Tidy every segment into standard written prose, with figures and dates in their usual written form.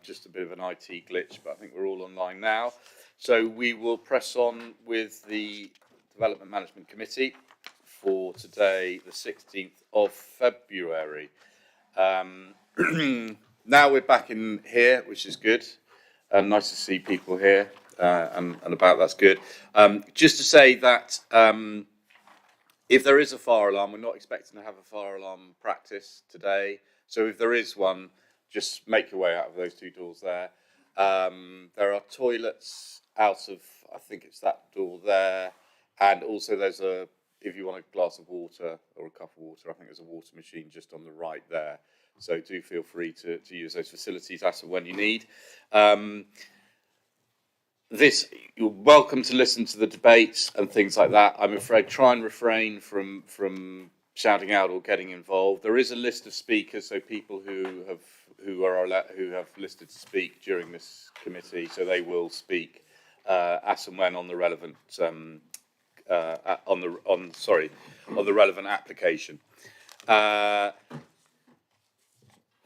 Just a bit of an IT glitch, but I think we're all online now. So we will press on with the Development Management Committee for today, the 16th of February. Now we're back in here, which is good. Nice to see people here and about, that's good. Just to say that if there is a fire alarm, we're not expecting to have a fire alarm practice today. So if there is one, just make your way out of those two doors there. There are toilets out of, I think it's that door there. And also there's if you want a glass of water or a cup of water, I think there's a water machine just on the right there. So do feel free to use those facilities as and when you need. You're welcome to listen to the debates and things like that. I'm afraid try and refrain from shouting out or getting involved. There is a list of speakers, so people who have listed to speak during this committee, so they will speak as and when on the relevant on the relevant application.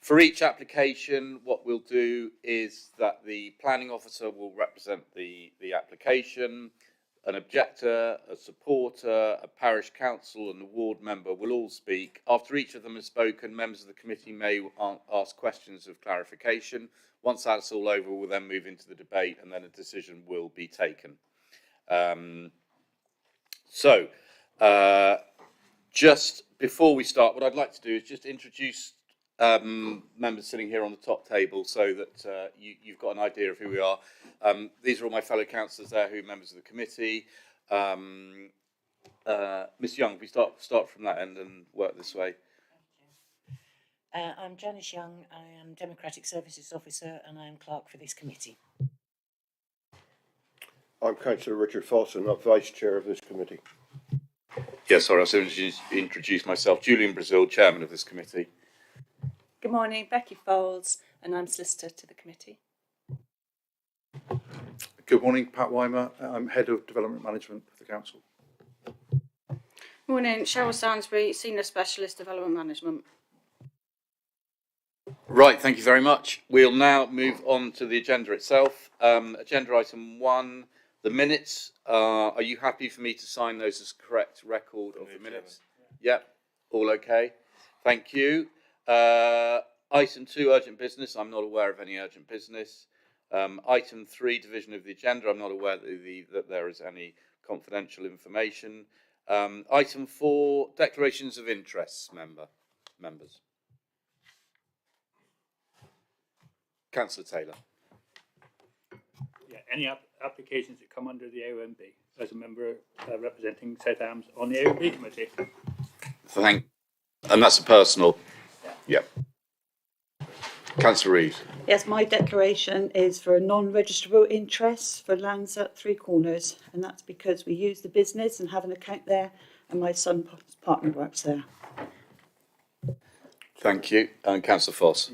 For each application, what we'll do is that the planning officer will represent the application, an objector, a supporter, a parish council and a ward member will all speak. After each of them has spoken, members of the committee may ask questions of clarification. Once that's all over, we'll then move into the debate and then a decision will be taken. Just before we start, what I'd like to do is just introduce members sitting here on the top table so that you've got an idea of who we are. These are all my fellow councillors there who are members of the committee. Ms Young, if we start from that end and work this way. I'm Janice Young, I am Democratic Services Officer and I am Clerk for this committee. I'm Councillor Richard Foss and I'm Vice Chair of this committee. Yes, sorry, I was going to introduce myself. Julian Brazil, Chairman of this committee. Good morning, Becky Foles, and I'm Solicitor to the committee. Good morning, Pat Weimer. I'm Head of Development Management for the Council. Morning, Cheryl Sainsbury, Senior Specialist Development Management. Right, thank you very much. We'll now move on to the agenda itself. Agenda item 1, the minutes. Are you happy for me to sign those as correct record of the minutes? Yep, all okay. Thank you. Item 2, urgent business. I'm not aware of any urgent business. Item 3, division of the agenda. I'm not aware that there is any confidential information. Item 4, declarations of interests, members. Councillor Taylor. Yeah, any applications that come under the AOMB as a member representing South Hams on the AOMB committee. And that's a personal. Yeah. Councillor Reeves. Yes, my declaration is for a non-registrable interest for lands at Three Corners, and that's because we use the business and have an account there, and my son's partner works there. Thank you. And Councillor Foss.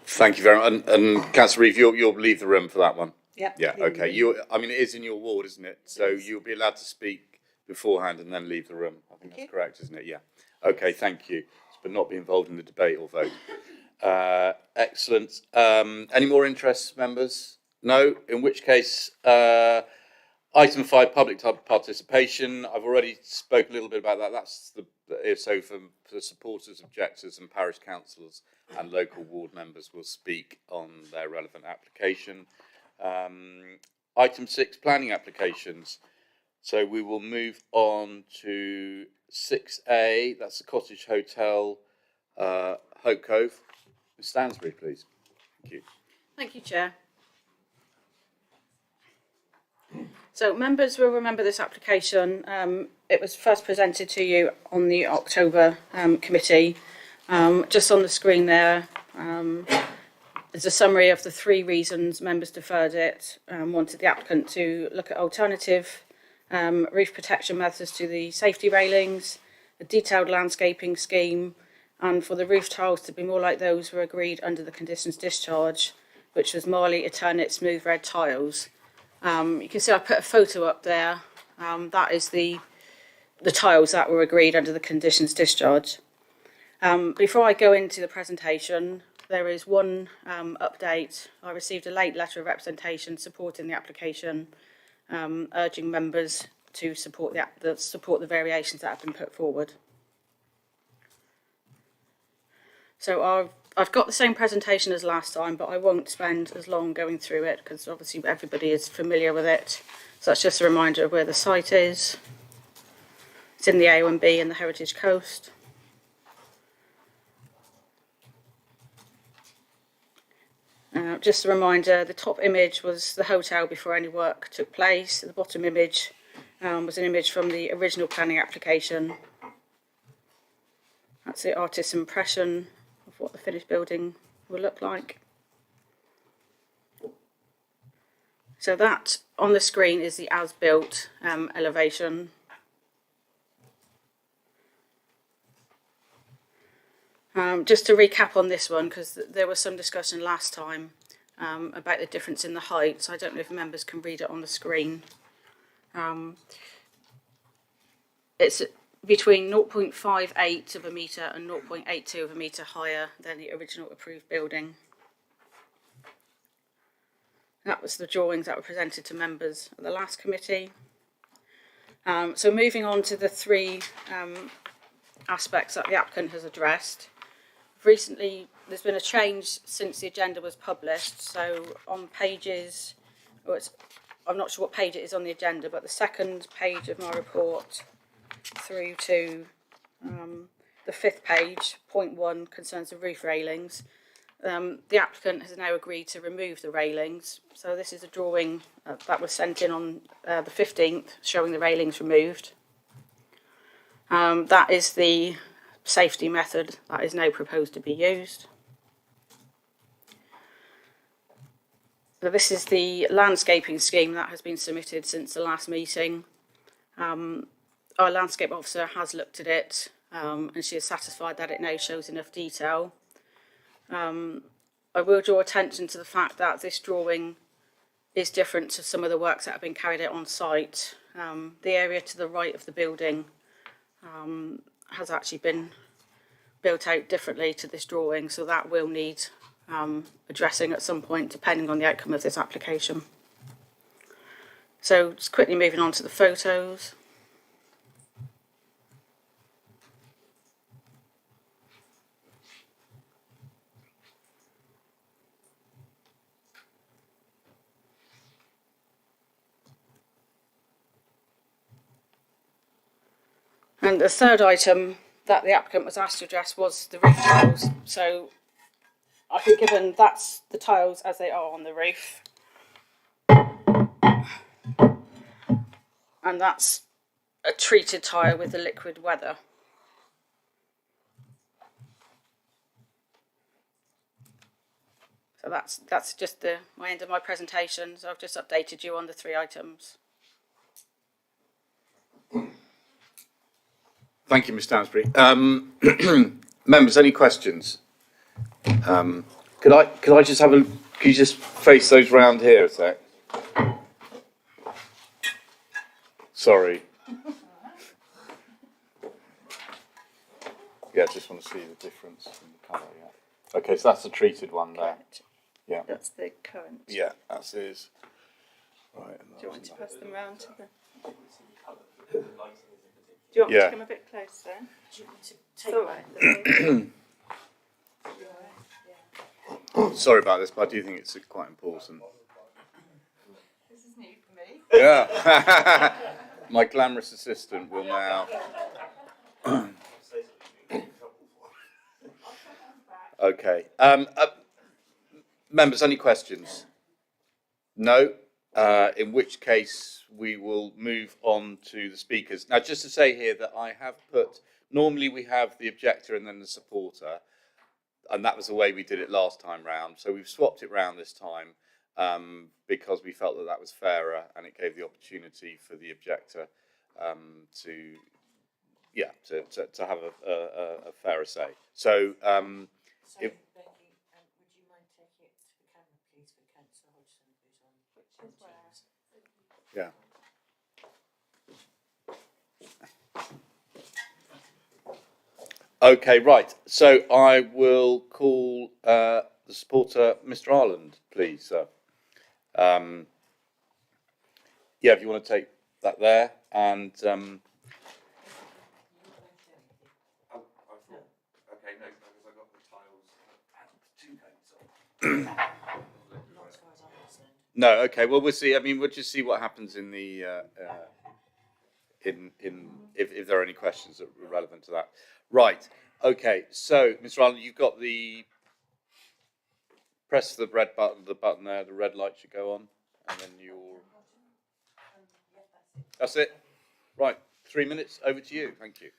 Thank you very much. And Councillor Reeve, you'll leave the room for that one. Yeah. Yeah. Okay. I mean, it is in your ward, isn't it? So you'll be allowed to speak beforehand and then leave the room. I think that's correct, isn't it? Yeah. Okay. Thank you. But not be involved in the debate or vote. Excellent. Any more interests, members? No. In which case, item 5, public participation. I've already spoke a little bit about that. That's so for supporters, objectors, and parish councillors and local ward members will speak on their relevant application. Item 6, planning applications. So we will move on to 6A. That's the Cottage Hotel, Hope Cove. Ms Stansbury, please. Thank you. Thank you, Chair. So members will remember this application. It was first presented to you on the October committee. Just on the screen there, there's a summary of the 3 reasons members deferred it. Wanted the applicant to look at alternative roof protection methods to the safety railings, a detailed landscaping scheme, and for the roof tiles to be more like those were agreed under the conditions discharge, which was Marley Eternit smooth red tiles. You can see I put a photo up there That is the tiles that were agreed under the conditions discharge. Before I go into the presentation, there is one update. I received a late letter of representation supporting the application, urging members to support the variations that have been put forward. So I've got the same presentation as last time, but I won't spend as long going through it because obviously everybody is familiar with it. So that's just a reminder of where the site is. It's in the AONB and the Heritage Coast. Just a reminder, the top image was the hotel before any work took place. The bottom image was an image from the original planning application. That's the artist's impression of what the finished building will look like. So that on the screen is the as-built elevation. Just to recap on this one, because there was some discussion last time about the difference in the heights. I don't know if members can read it on the screen. It's between 0.58 of a metre and 0.82 of a metre higher than the original approved building. That was the drawings that were presented to members at the last committee. So moving on to the three aspects that the applicant has addressed. Recently, there's been a change since the agenda was published. So on pages, I'm not sure what page it is on the agenda, but the second page of my report through to the fifth page, point 1, concerns the roof railings. The applicant has now agreed to remove the railings. So this is a drawing that was sent in on the 15th, showing the railings removed. That is the safety method that is now proposed to be used. So this is the landscaping scheme that has been submitted since the last meeting. Our landscape officer has looked at it and she is satisfied that it now shows enough detail. I will draw attention to the fact that this drawing is different to some of the works that have been carried out on site. The area to the right of the building has actually been built out differently to this drawing, so that will need addressing at some point depending on the outcome of this application. So just quickly moving on to the photos. And the third item that the applicant was asked to address was the roof tiles. So I've been given that's the tiles as they are on the roof. And that's a treated tile with the liquid weather. So that's just my end of my presentation. So I've just updated you on the three items. Thank you, Ms. Stansbury. Members, any questions? Could I just have could you just face those round here a sec? Sorry. Yeah, just want to see the difference in the colour, yeah. Okay, so that's the treated one there. Correct. Yeah. That's the current. Yeah, that's his. Right. Do you want to pass them round to the... Do you want me Yeah. to come a bit closer? Do you want to It's take all right. Sorry about this, but I do think it's quite important. This is new for me. Yeah. My glamorous assistant will now. Okay. Members, any questions? No? In which case we will move on to the speakers. Now, just to say here that I have put, normally we have the objector and then the supporter, and that was the way we did it last time round. So we've swapped it round this time because we felt that that was fairer and it gave the opportunity for the objector to have a fairer say. So, Sorry, Becky, would you mind taking it to the camera, please, for Councillor Hodgson, who's on? yeah. Okay, right. So I will call the supporter, Mr. Ireland, please, sir. Yeah, if you want to take that there, and Okay, no, because I got the tiles. Two coats on. Not as far as I'm concerned. no, okay. Well, we'll see. I mean, we'll just see what happens in the if there are any questions that are relevant to that. Right. Okay. So, Mr. Ireland, you've got the press the red button. The button there. The red light should go on, and then you'll. That's it. Right. 3 minutes. Over to you. Thank you.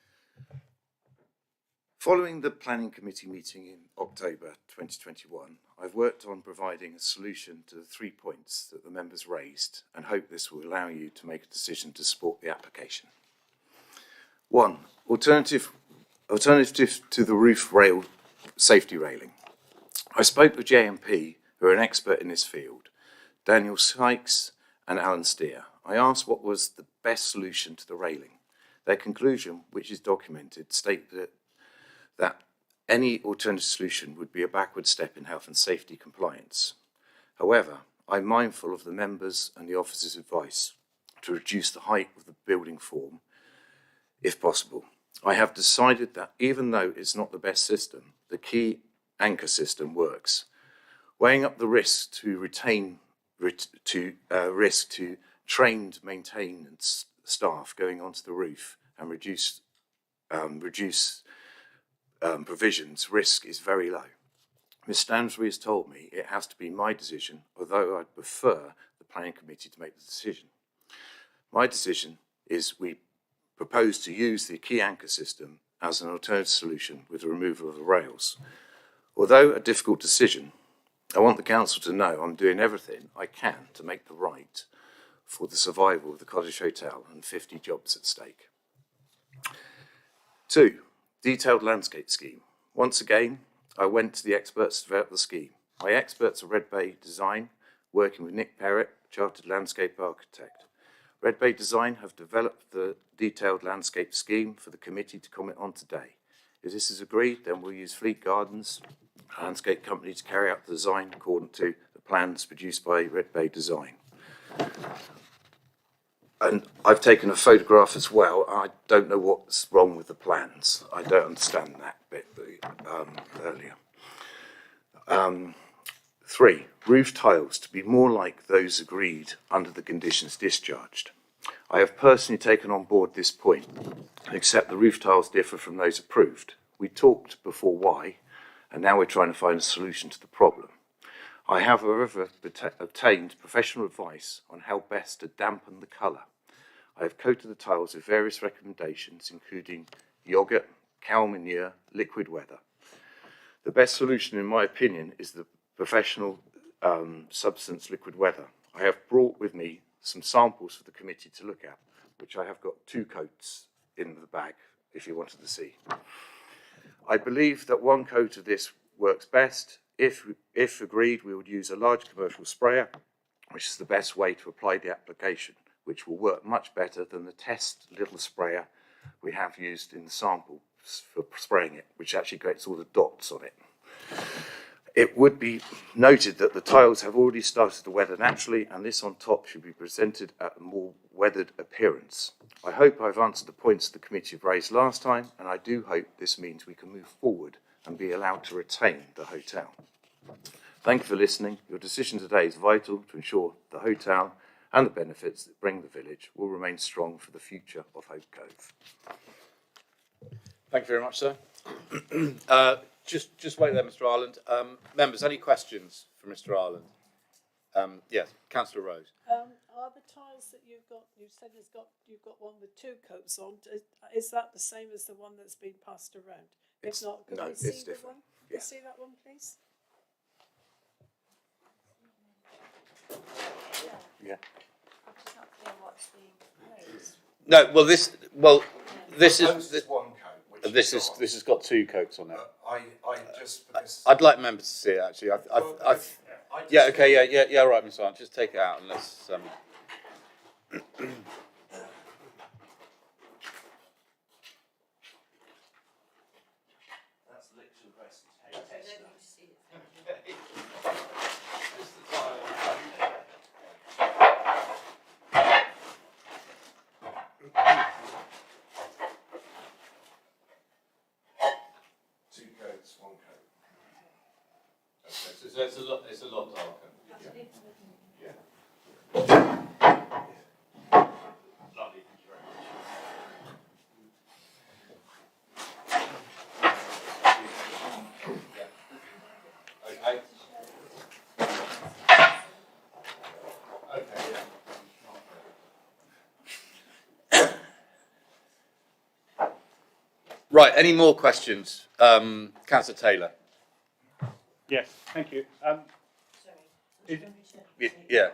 Following the Planning Committee meeting in October 2021, I've worked on providing a solution to the 3 points that the members raised and hope this will allow you to make a decision to support the application. 1. Alternative to the roof rail safety railing. I spoke with JMP, who are an expert in this field, Daniel Sykes and Alan Steer. I asked what was the best solution to the railing. Their conclusion, which is documented, stated that any alternative solution would be a backward step in health and safety compliance. However, I'm mindful of the members' and the officers' advice to reduce the height of the building form, if possible. I have decided that even though it's not the best system, the key anchor system works. Weighing up the risk to trained maintenance staff going onto the roof and reduce provisions, risk is very low. Ms. Stansbury has told me it has to be my decision, although I'd prefer the Planning Committee to make the decision. My decision is we propose to use the key anchor system as an alternative solution with the removal of the rails. Although a difficult decision, I want the Council to know I'm doing everything I can to make the right for the survival of the Cottage Hotel and 50 jobs at stake. 2. Detailed landscape scheme. Once again, I went to the experts to develop the scheme. My experts are Red Bay Design, working with Nick Perrett, Chartered Landscape Architect. Red Bay Design have developed the detailed landscape scheme for the committee to comment on today. If this is agreed, then we'll use Fleet Gardens, a landscape company, to carry out the design according to the plans produced by Red Bay Design. And I've taken a photograph as well. I don't know what's wrong with the plans. I don't understand that bit earlier. 3. Roof tiles to be more like those agreed under the conditions discharged. I have personally taken on board this point and accept the roof tiles differ from those approved. We talked before why, and now we're trying to find a solution to the problem. I have, however, obtained professional advice on how best to dampen the colour. I have coated the tiles with various recommendations, including yoghurt, cow manure, liquid weather. The best solution, in my opinion, is the professional substance liquid weather. I have brought with me some samples for the committee to look at, which I have got 2 coats in the bag, if you wanted to see. I believe that 1 coat of this works best. If agreed, we would use a large commercial sprayer, which is the best way to apply the application, which will work much better than the test little sprayer we have used in the sample for spraying it, which actually creates all the dots on it. It would be noted that the tiles have already started to weather naturally, and this on top should be presented at a more weathered appearance. I hope I've answered the points the committee have raised last time, and I do hope this means we can move forward and be allowed to retain the hotel. Thank you for listening. Your decision today is vital to ensure the hotel and the benefits that bring the village will remain strong for the future of Hope Cove. Thank you very much, sir. Just wait there, Mr. Ireland. Members, any questions for Mr. Ireland? Yes, Councillor Rose. Are the tiles that you've got? You said you've got one with 2 coats on. Is that the same as the one that's been passed around? If not, could we see the one? Yeah. See that one, please? Yeah. I'm just not clear what's being proposed. No, this is one coat. Which this has got 2 coats on it. I just because I'd like members to see it actually. Yeah, okay, yeah, all right, Mr. Ireland. Just take it out and let's. So it's a lot darker. Yeah. Lovely, thank you very much. Yeah. Okay. Okay, yeah. Right, any more questions? Councillor Taylor. Yes, thank you. Yeah.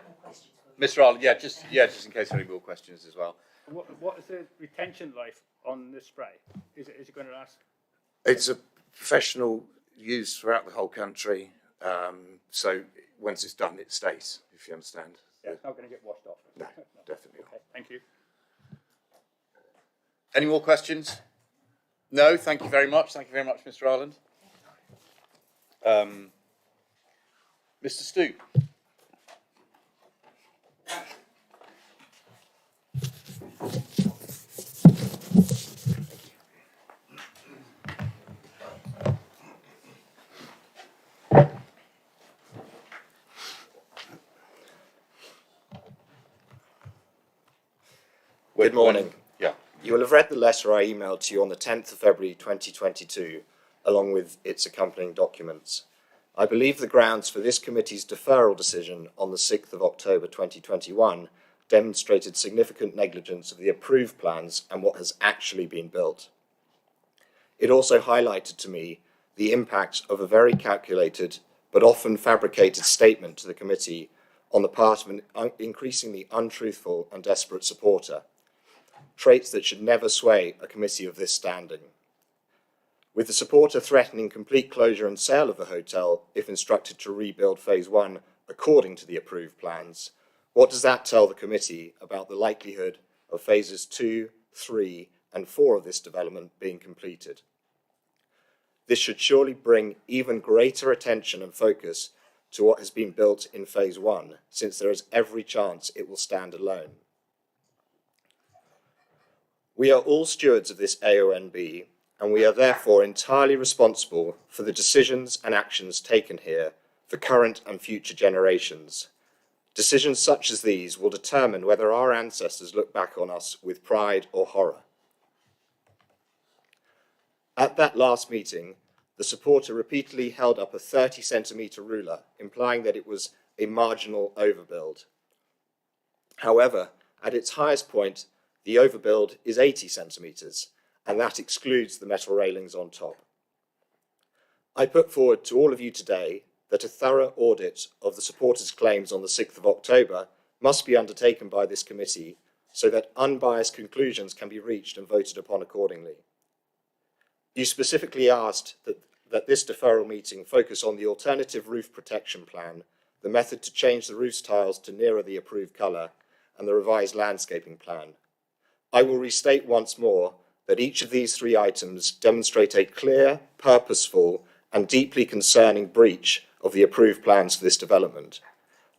Mr. Arlen, just in case there are any more questions as well. What is the retention life on the spray? Is it going to last? It's a professional use throughout the whole country. So once it's done, it stays, if you understand. Yeah, it's not going to get washed off. No, definitely not. Okay, thank you. Any more questions? No, thank you very much. Thank you very much, Mr. Arland. Mr. Stoop. Good morning. Yeah. You will have read the letter I emailed to you on the 10th of February 2022, along with its accompanying documents. I believe the grounds for this committee's deferral decision on the 6th of October 2021 demonstrated significant negligence of the approved plans and what has actually been built. It also highlighted to me the impact of a very calculated but often fabricated statement to the committee on the part of an increasingly untruthful and desperate supporter, traits that should never sway a committee of this standing. With the supporter threatening complete closure and sale of the hotel if instructed to rebuild Phase 1 according to the approved plans, what does that tell the committee about the likelihood of Phases 2, 3 and 4 of this development being completed? This should surely bring even greater attention and focus to what has been built in Phase 1, since there is every chance it will stand alone. We are all stewards of this AONB, and we are therefore entirely responsible for the decisions and actions taken here for current and future generations. Decisions such as these will determine whether our ancestors look back on us with pride or horror. At that last meeting, the supporter repeatedly held up a 30-centimetre ruler, implying that it was a marginal overbuild. However, at its highest point, the overbuild is 80 centimetres, and that excludes the metal railings on top. I put forward to all of you today that a thorough audit of the supporters' claims on the 6th of October must be undertaken by this committee so that unbiased conclusions can be reached and voted upon accordingly. You specifically asked that this deferral meeting focus on the alternative roof protection plan, the method to change the roof tiles to nearer the approved colour, and the revised landscaping plan. I will restate once more that each of these three items demonstrate a clear, purposeful, and deeply concerning breach of the approved plans for this development,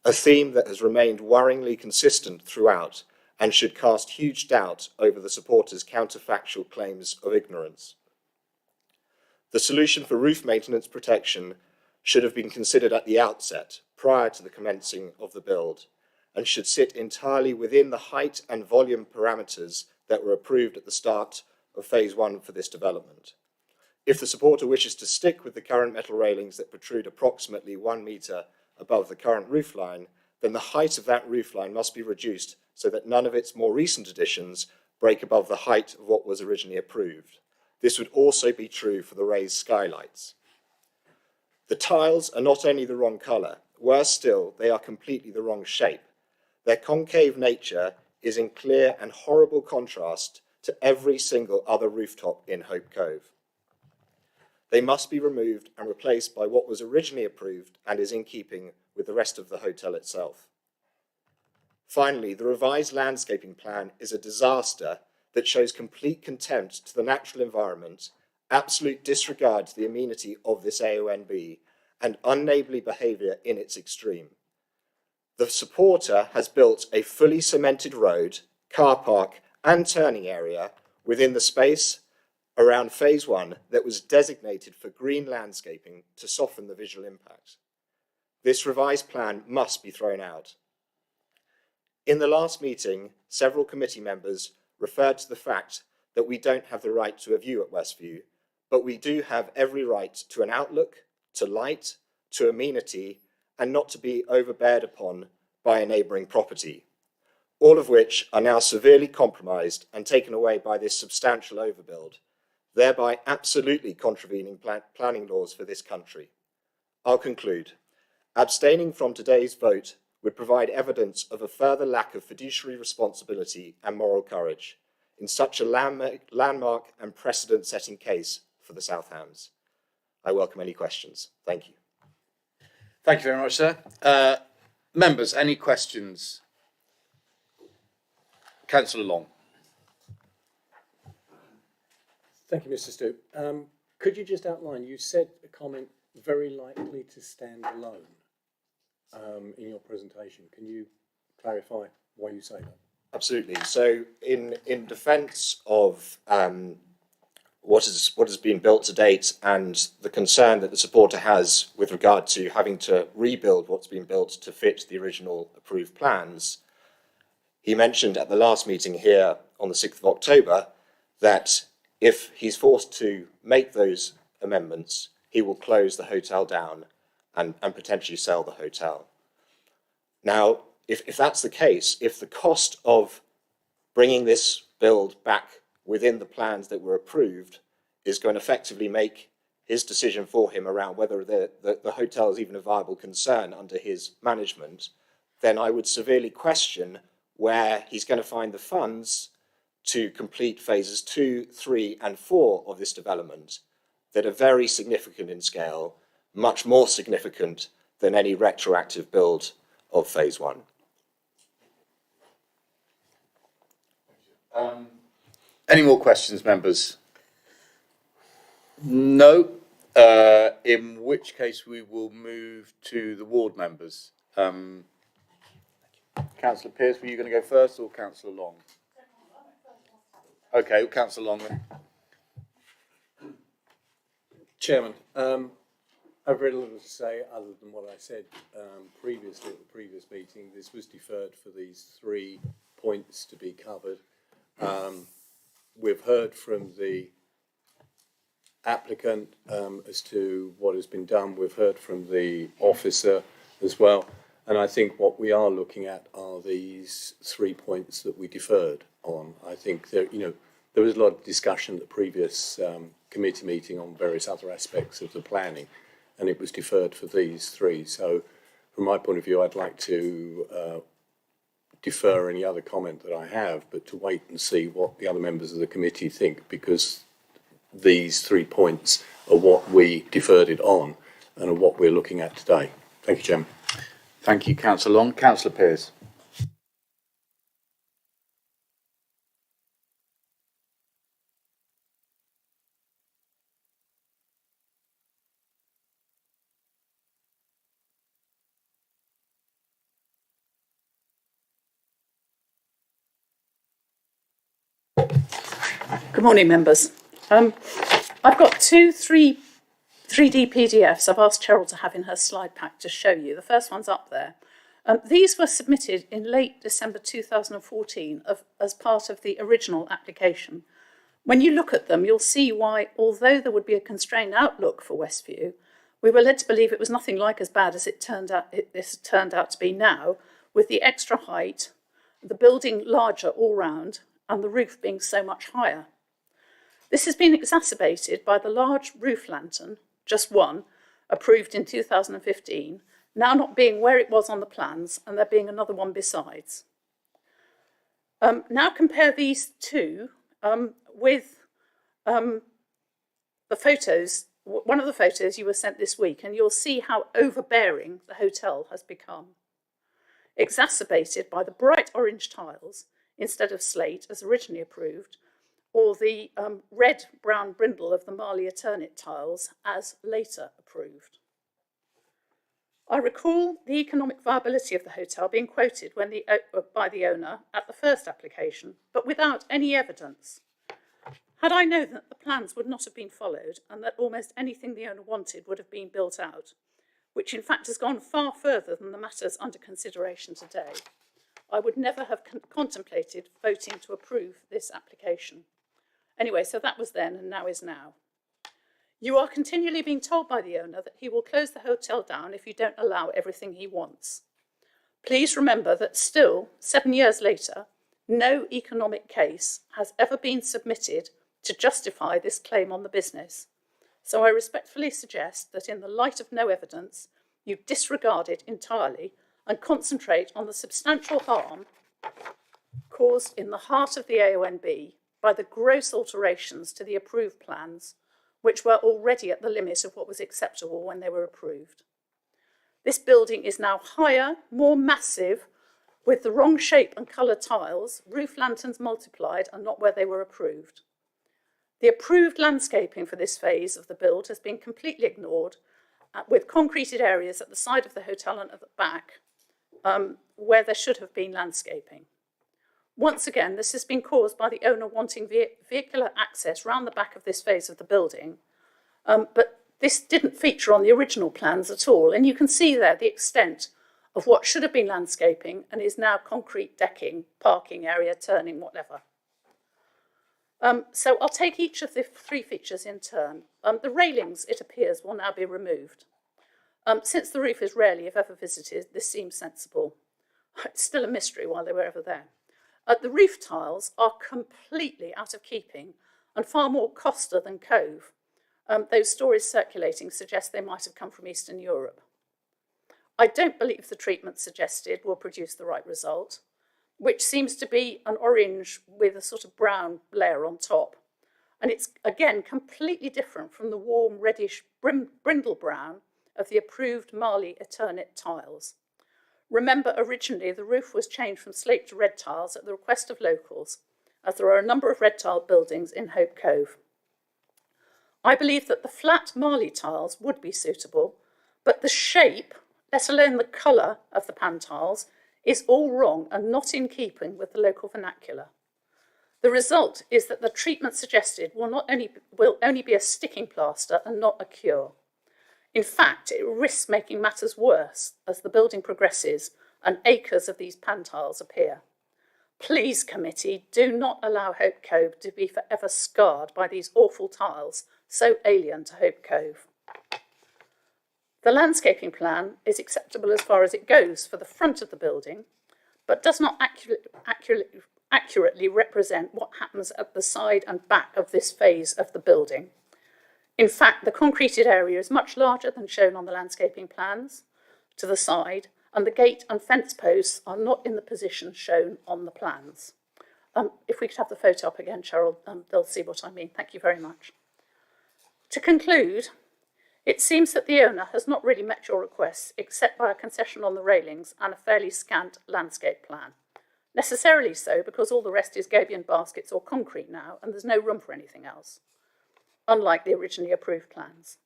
a theme that has remained worryingly consistent throughout and should cast huge doubt over the supporters' counterfactual claims of ignorance. The solution for roof maintenance protection should have been considered at the outset, prior to the commencing of the build, and should sit entirely within the height and volume parameters that were approved at the start of Phase 1 for this development. If the supporter wishes to stick with the current metal railings that protrude approximately 1 metre above the current roofline, then the height of that roofline must be reduced so that none of its more recent additions break above the height of what was originally approved. This would also be true for the raised skylights. The tiles are not only the wrong colour, worse still, they are completely the wrong shape. Their concave nature is in clear and horrible contrast to every single other rooftop in Hope Cove. They must be removed and replaced by what was originally approved and is in keeping with the rest of the hotel itself. Finally, the revised landscaping plan is a disaster that shows complete contempt to the natural environment, absolute disregard to the amenity of this AONB, and unneighbourly behaviour in its extreme. The supporter has built a fully cemented road, car park and turning area within the space around Phase 1 that was designated for green landscaping to soften the visual impact. This revised plan must be thrown out. In the last meeting, several committee members referred to the fact that we don't have the right to a view at Westview, but we do have every right to an outlook, to light, to amenity, and not to be overbeared upon by a neighbouring property, all of which are now severely compromised and taken away by this substantial overbuild, thereby absolutely contravening planning laws for this country. I'll conclude. Abstaining from today's vote would provide evidence of a further lack of fiduciary responsibility and moral courage in such a landmark and precedent-setting case for the South Hams. I welcome any questions. Thank you. Thank you very much, sir. Members, any questions? Councillor Long. Thank you, Mr. Stoop. Could you just outline, you said a comment very likely to stand alone in your presentation. Can you clarify why you say that? Absolutely. So in defence of what has been built to date and the concern that the supporter has with regard to having to rebuild what's been built to fit the original approved plans, he mentioned at the last meeting here on the 6th of October that if he's forced to make those amendments, he will close the hotel down and potentially sell the hotel. Now, if that's the case, if the cost of bringing this build back within the plans that were approved is going to effectively make his decision for him around whether the hotel is even a viable concern under his management, then I would severely question where he's going to find the funds to complete phases 2, 3, and 4 of this development that are very significant in scale, much more significant than any retroactive build of phase 1. Any more questions, members? No. In which case we will move to the ward members. Councillor Pearce, were you going to go first or Councillor Long? Okay, Councillor Long then. Chairman, I've very little to say other than what I said previously at the previous meeting. This was deferred for these 3 points to be covered. We've heard from the applicant as to what has been done. We've heard from the officer as well. And I think what we are looking at are these 3 points that we deferred on. I think there was a lot of discussion at the previous committee meeting on various other aspects of the planning, and it was deferred for these 3. So from my point of view, I'd like to defer any other comment that I have, but to wait and see what the other members of the committee think, because these 3 points are what we deferred it on and are what we're looking at today. Thank you, Chairman. Thank you, Councillor Long. Councillor Pearce. Good morning, members. I've got 2 3D PDFs I've asked Cheryl to have in her slide pack to show you. The first one's up there. These were submitted in late December 2014 as part of the original application. When you look at them, you'll see why, although there would be a constrained outlook for Westview, we were led to believe it was nothing like as bad as this turned out to be now, with the extra height, the building larger all round, and the roof being so much higher. This has been exacerbated by the large roof lantern, just one, approved in 2015, now not being where it was on the plans, and there being another one besides. Now compare these 2 with the photos. One of the photos you were sent this week, and you'll see how overbearing the hotel has become, exacerbated by the bright orange tiles instead of slate as originally approved, or the red-brown brindle of the Marley Eternit tiles as later approved. I recall the economic viability of the hotel being quoted by the owner at the first application, but without any evidence. Had I known that the plans would not have been followed and that almost anything the owner wanted would have been built out, which in fact has gone far further than the matters under consideration today, I would never have contemplated voting to approve this application. Anyway, so that was then and now is now. You are continually being told by the owner that he will close the hotel down if you don't allow everything he wants. Please remember that still, 7 years later, no economic case has ever been submitted to justify this claim on the business. So I respectfully suggest that in the light of no evidence, you disregard it entirely and concentrate on the substantial harm caused in the heart of the AONB by the gross alterations to the approved plans, which were already at the limit of what was acceptable when they were approved. This building is now higher, more massive, with the wrong shape and colour tiles, roof lanterns multiplied and not where they were approved. The approved landscaping for this phase of the build has been completely ignored, with concreted areas at the side of the hotel and at the back, where there should have been landscaping. Once again, this has been caused by the owner wanting vehicular access round the back of this phase of the building, but this didn't feature on the original plans at all, and you can see there the extent of what should have been landscaping and is now concrete decking, parking area, turning, whatever. So I'll take each of the three features in turn. The railings, it appears, will now be removed. Since the roof is rarely, if ever, visited, this seems sensible. It's still a mystery why they were ever there. The roof tiles are completely out of keeping and far more Costa than Cove. Those stories circulating suggest they might have come from Eastern Europe. I don't believe the treatment suggested will produce the right result, which seems to be an orange with a sort of brown layer on top. And it's, again, completely different from the warm reddish brindle brown of the approved Marley Eternit tiles. Remember, originally the roof was changed from slate to red tiles at the request of locals, as there are a number of red tiled buildings in Hope Cove. I believe that the flat Marley tiles would be suitable, but the shape, let alone the colour of the pan tiles, is all wrong and not in keeping with the local vernacular. The result is that the treatment suggested will only be a sticking plaster and not a cure. In fact, it risks making matters worse as the building progresses and acres of these pan tiles appear. Please, committee, do not allow Hope Cove to be forever scarred by these awful tiles, so alien to Hope Cove. The landscaping plan is acceptable as far as it goes for the front of the building, but does not accurately represent what happens at the side and back of this phase of the building. In fact, the concreted area is much larger than shown on the landscaping plans to the side, and the gate and fence posts are not in the position shown on the plans. If we could have the photo up again, Cheryl, they'll see what I mean. Thank you very much. To conclude, it seems that the owner has not really met your requests except by a concession on the railings and a fairly scant landscape plan. Necessarily so, because all the rest is gabion baskets or concrete now, and there's no room for anything else, unlike the originally approved plans.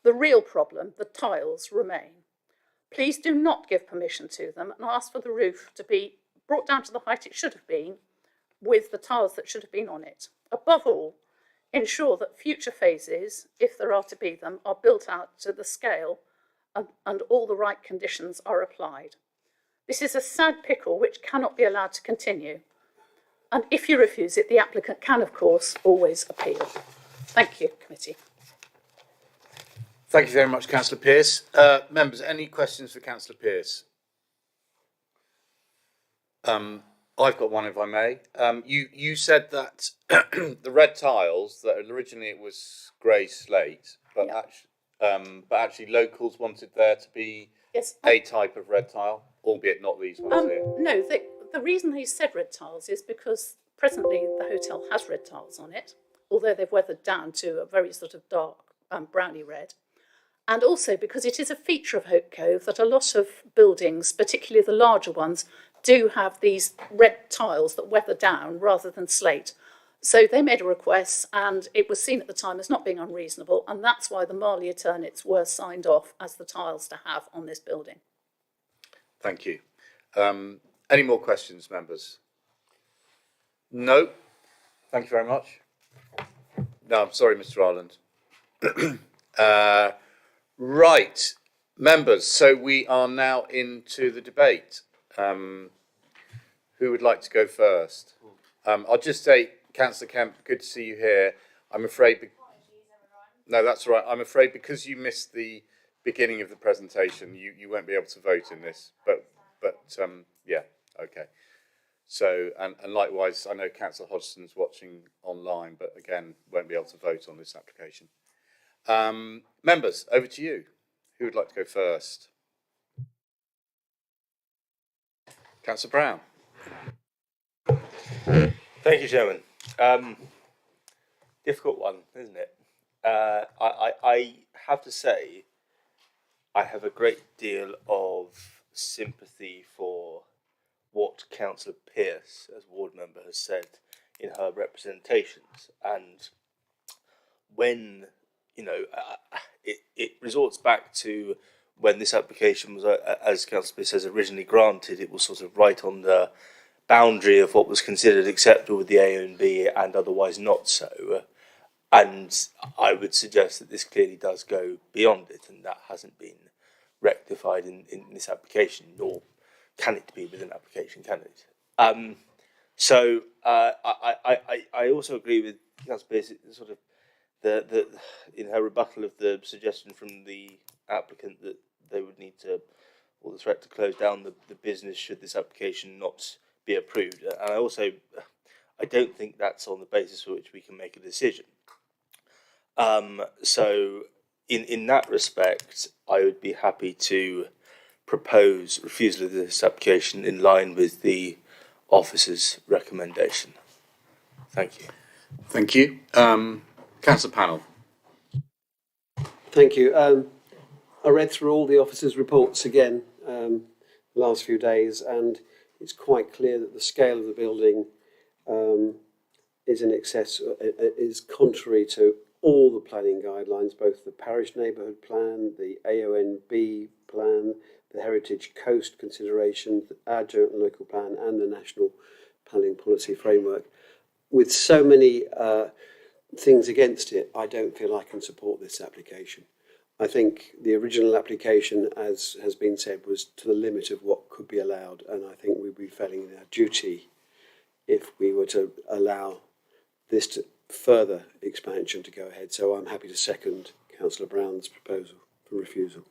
The real problem, the tiles, remain. Please do not give permission to them and ask for the roof to be brought down to the height it should have been with the tiles that should have been on it. Above all, ensure that future phases, if there are to be them, are built out to the scale and all the right conditions are applied. This is a sad pickle which cannot be allowed to continue. And if you refuse it, the applicant can, of course, always appeal. Thank you, committee. Thank you very much, Councillor Pearce. Members, any questions for Councillor Pearce? I've got one, if I may. You said that the red tiles, that originally it was grey slate, but, actually locals wanted there to be a type of red tile, albeit not these ones here. No, the reason they said red tiles is because presently the hotel has red tiles on it, although they've weathered down to a very sort of dark browny red. And also because it is a feature of Hope Cove that a lot of buildings, particularly the larger ones, do have these red tiles that weather down rather than slate. So they made a request and it was seen at the time as not being unreasonable, and that's why the Marley Eternits were signed off as the tiles to have on this building. Thank you. Any more questions, members? No? Thank you very much. No, I'm sorry, Mr. Ireland. Right. Members, so we are now into the debate. Who would like to go first? I'll just say, Councillor Kemp, good to see you here. I'm afraid... No, that's all right. I'm afraid because you missed the beginning of the presentation, you won't be able to vote in this. But yeah, okay. So, and likewise, I know Councillor Hodgson's watching online, but again, won't be able to vote on this application. Members, over to you. Who would like to go first? Councillor Brown. Thank you, Chairman. Difficult one, isn't it? I have to say, I have a great deal of sympathy for what Councillor Pearce, as ward member, has said in her representations. And when, it resorts back to when this application was, as Councillor Pearce says, originally granted, it was sort of right on the boundary of what was considered acceptable with the AONB and otherwise not so. And I would suggest that this clearly does go beyond it, and that hasn't been rectified in this application, nor can it be with an application, can it? So I also agree with Councillor Pearce, sort of the in her rebuttal of the suggestion from the applicant that they would need to, or the threat to close down the business should this application not be approved. And I don't think that's on the basis for which we can make a decision. So in that respect, I would be happy to propose refusal of this application in line with the officer's recommendation. Thank you. Thank you. Councillor Panel. Thank you. I read through all the officers' reports again the last few days, and it's quite clear that the scale of the building is in excess, is contrary to all the planning guidelines, both the parish neighbourhood plan, the AONB plan, the Heritage Coast consideration, our joint and local plan, and the National Planning Policy Framework. With so many things against it, I don't feel I can support this application. I think the original application, as has been said, was to the limit of what could be allowed, and I think we'd be failing in our duty if we were to allow this further expansion to go ahead. So I'm happy to second Councillor Brown's proposal for refusal.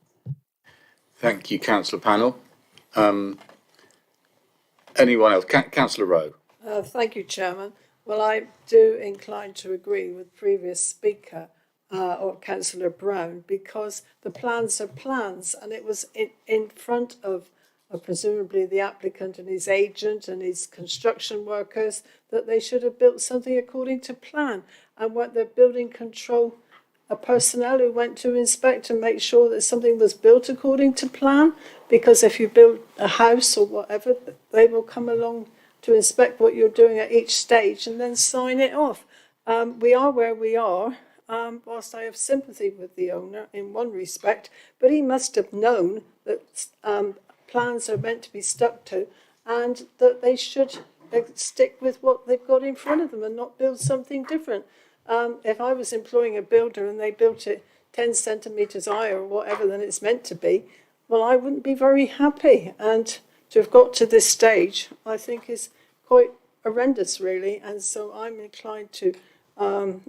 Thank you, Councillor Panel. Anyone else? Councillor Rowe. Thank you, Chairman. Well, I do incline to agree with previous speaker or Councillor Brown, because the plans are plans, and it was in front of presumably the applicant and his agent and his construction workers that they should have built something according to plan, and what the building control personnel who went to inspect and make sure that something was built according to plan, because if you build a house or whatever, they will come along to inspect what you're doing at each stage and then sign it off. We are where we are, whilst I have sympathy with the owner in one respect, but he must have known that plans are meant to be stuck to, and that they should stick with what they've got in front of them and not build something different. If I was employing a builder and they built it 10 centimetres higher or whatever than it's meant to be, well, I wouldn't be very happy. And to have got to this stage, I think is quite horrendous, really. And so I'm inclined to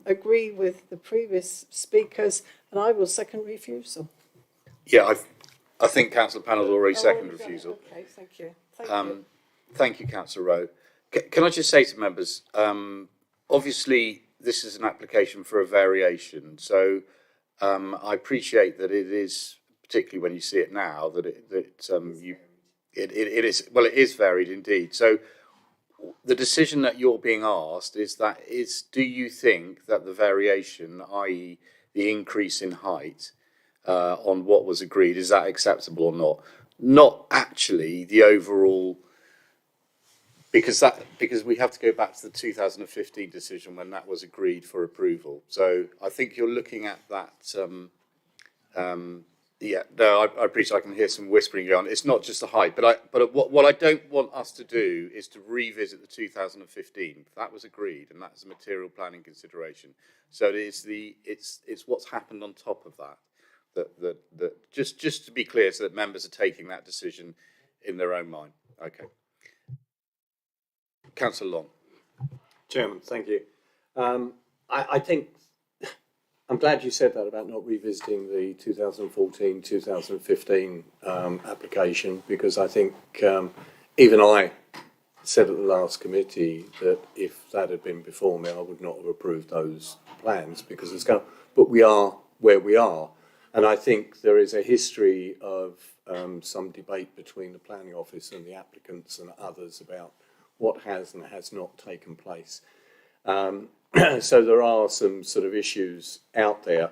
agree with the previous speakers, and I will second refusal. Yeah, I think Councillor Panel's already seconded refusal. Okay, thank you. Thank you, Councillor Rowe. Can I just say to members, obviously this is an application for a variation, so I appreciate that it is, particularly when you see it now, that it is varied indeed. So the decision that you're being asked is, do you think that the variation, i.e. the increase in height on what was agreed, is that acceptable or not? Not actually the overall, because we have to go back to the 2015 decision when that was agreed for approval. So I think you're looking at that. Yeah, no, I appreciate. I can hear some whispering going on. It's not just the height, but what I don't want us to do is to revisit the 2015. That was agreed, and that's a material planning consideration. So it's what's happened on top of that that just to be clear, so that members are taking that decision in their own mind. Okay. Councillor Long. Chairman, thank you. I think I'm glad you said that about not revisiting the 2014-2015 application, because I think even I said at the last committee that if that had been before me, I would not have approved those plans because it's going. But we are where we are, and I think there is a history of some debate between the planning office and the applicants and others about what has and has not taken place. So there are some sort of issues out there.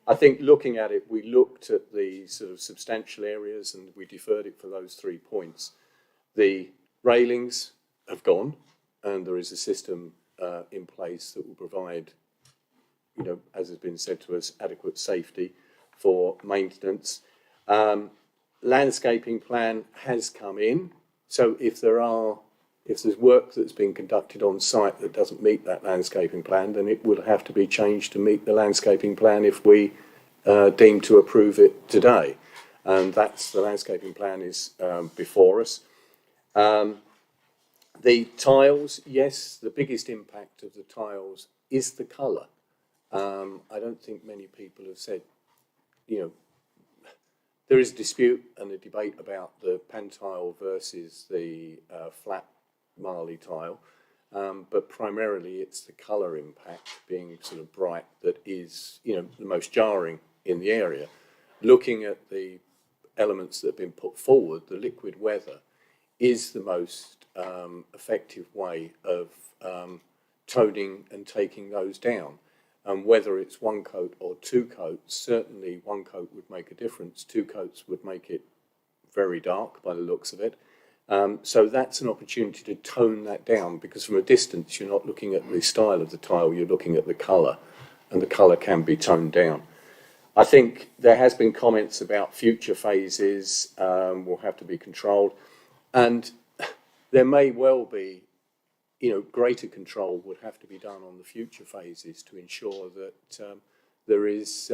I think looking at it, we looked at the sort of substantial areas and we deferred it for those 3 points. The railings have gone, and there is a system in place that will provide, you know, as has been said to us, adequate safety for maintenance. Landscaping plan has come in, so if there's work that's been conducted on site that doesn't meet that landscaping plan, then it will have to be changed to meet the landscaping plan if we deem to approve it today. And that's the landscaping plan is before us. The tiles, yes, the biggest impact of the tiles is the colour. I don't think many people have said, you know, there is a dispute and a debate about the pan tile versus the flat Marley tile, but primarily it's the colour impact being sort of bright that is, you know, the most jarring in the area. Looking at the elements that have been put forward, the liquid weather is the most effective way of toning and taking those down. And whether it's 1 coat or 2 coats, certainly 1 coat would make a difference. 2 coats would make it very dark by the looks of it. So that's an opportunity to tone that down, because from a distance you're not looking at the style of the tile, you're looking at the colour, and the colour can be toned down. I think there has been comments about future phases will have to be controlled, and there may well be, you know, greater control would have to be done on the future phases to ensure that there is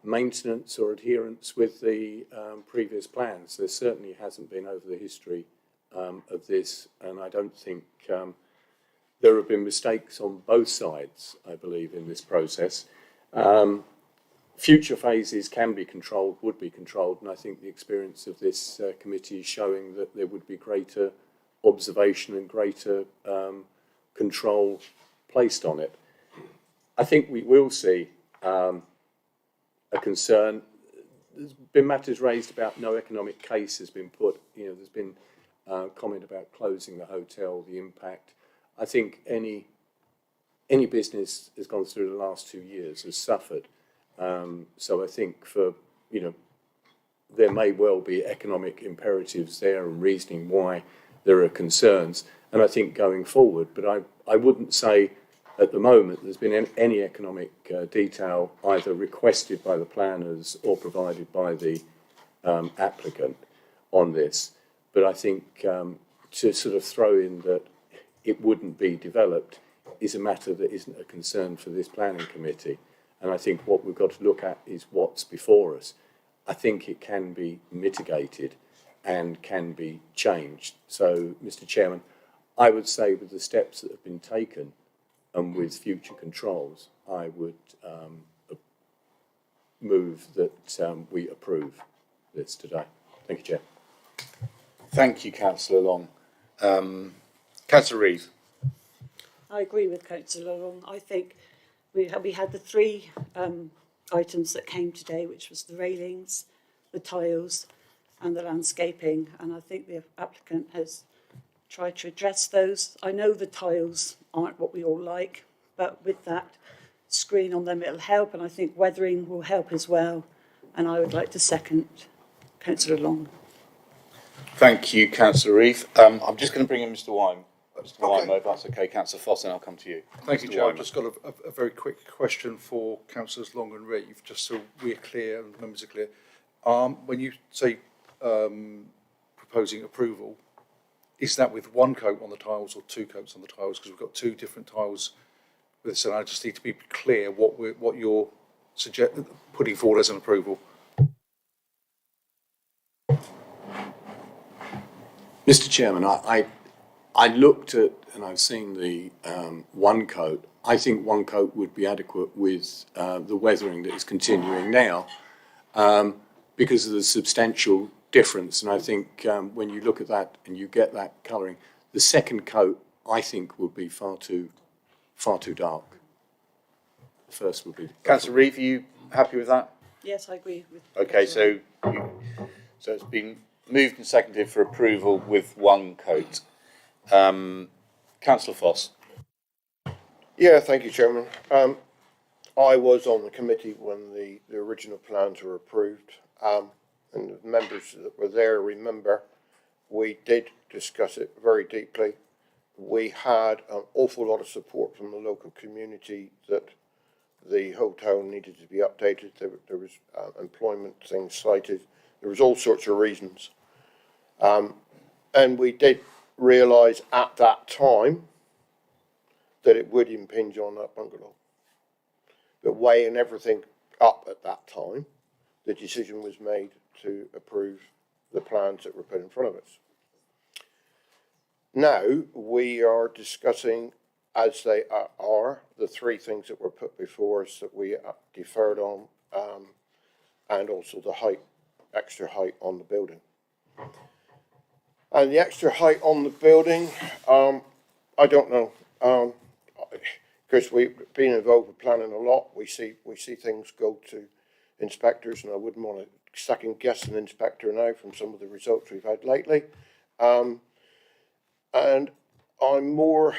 maintenance or adherence with the previous plans. There certainly hasn't been over the history of this, and I don't think there have been mistakes on both sides, I believe, in this process. Future phases can be controlled, would be controlled, and I think the experience of this committee is showing that there would be greater observation and greater control placed on it. I think we will see a concern. There's been matters raised about no economic case has been put. You know, there's been comment about closing the hotel, the impact. I think any business has gone through the last 2 years has suffered. So I think for, you know, there may well be economic imperatives there and reasoning why there are concerns. And I think going forward, but I wouldn't say at the moment there's been any economic detail either requested by the planners or provided by the applicant on this. But I think to sort of throw in that it wouldn't be developed is a matter that isn't a concern for this planning committee. And I think what we've got to look at is what's before us. I think it can be mitigated and can be changed. So, Mr. Chairman, I would say with the steps that have been taken and with future controls, I would move that we approve this today. Thank you, Chair. Thank you, Councillor Long. Councillor Reeve. I agree with Councillor Long. I think we had the 3 items that came today, which was the railings, the tiles and the landscaping, and I think the applicant has tried to address those. I know the tiles aren't what we all like, but with that screen on them it'll help, and I think weathering will help as well, and I would like to second Councillor Long. Thank you, Councillor Reeve. I'm just going to bring in Mr. Wyman. Mr. Wyman, if that's okay. Councillor Foss, and I'll come to you. Thank you, Mr. Chair. Wyman. I've just got a very quick question for Councillors Long and Reeve, just so we're clear and members are clear. When you say proposing approval, is that with 1 coat on the tiles or 2 coats on the tiles? Because we've got 2 different tiles with this, and I just need to be clear what you're putting forward as an approval. Mr. Chairman, I looked at and I've seen the one coat. I think one coat would be adequate with the weathering that is continuing now because of the substantial difference. And I think when you look at that and you get that colouring, the second coat I think would be far too dark. The first would be. Councillor Reeve, are you happy with that? Yes, I agree with. Okay, so it's been moved and seconded for approval with one coat. Councillor Foss. Yeah, thank you, Chairman. I was on the committee when the original plans were approved, and the members that were there remember we did discuss it very deeply. We had an awful lot of support from the local community that the hotel needed to be updated. There was employment things cited. There was all sorts of reasons. And we did realise at that time that it would impinge on that bungalow. But weighing everything up at that time, the decision was made to approve the plans that were put in front of us. Now we are discussing, as they are, the three things that were put before us that we deferred on, and also the height, extra height on the building. And the extra height on the building, I don't know, because we've been involved with planning a lot. We see things go to inspectors, and I wouldn't want to second guess an inspector now from some of the results we've had lately. And I'm more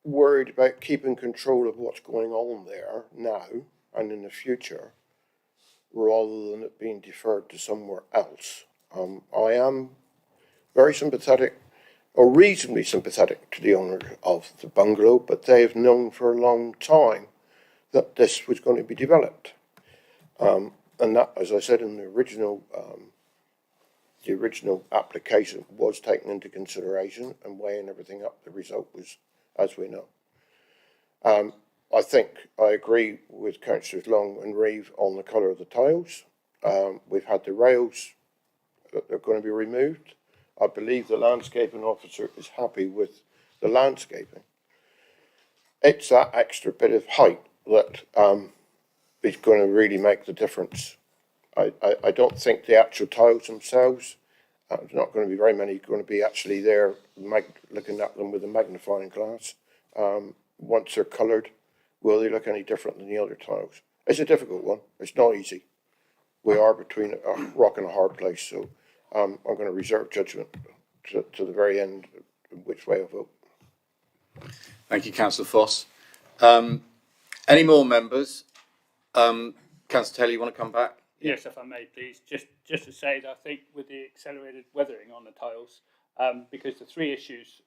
worried about keeping control of what's going on there now and in the future, rather than it being deferred to somewhere else. I am very sympathetic, or reasonably sympathetic, to the owner of the bungalow, but they have known for a long time that this was going to be developed. And that, as I said in the original application, was taken into consideration, and weighing everything up, the result was as we know. I think I agree with Councillors Long and Reeve on the colour of the tiles. We've had the rails that are going to be removed. I believe the landscaping officer is happy with the landscaping. It's that extra bit of height that is going to really make the difference. I don't think the actual tiles themselves, there's not going to be very many going to be actually there looking at them with a magnifying glass. Once they're coloured, will they look any different than the other tiles? It's a difficult one. It's not easy. We are between a rock and a hard place, so I'm going to reserve judgment to the very end which way I vote. Thank you, Councillor Foss. Any more members? Councillor Taylor, you want to come back? Yes, if I may, please. Just to say that I think with the accelerated weathering on the tiles, because the three issues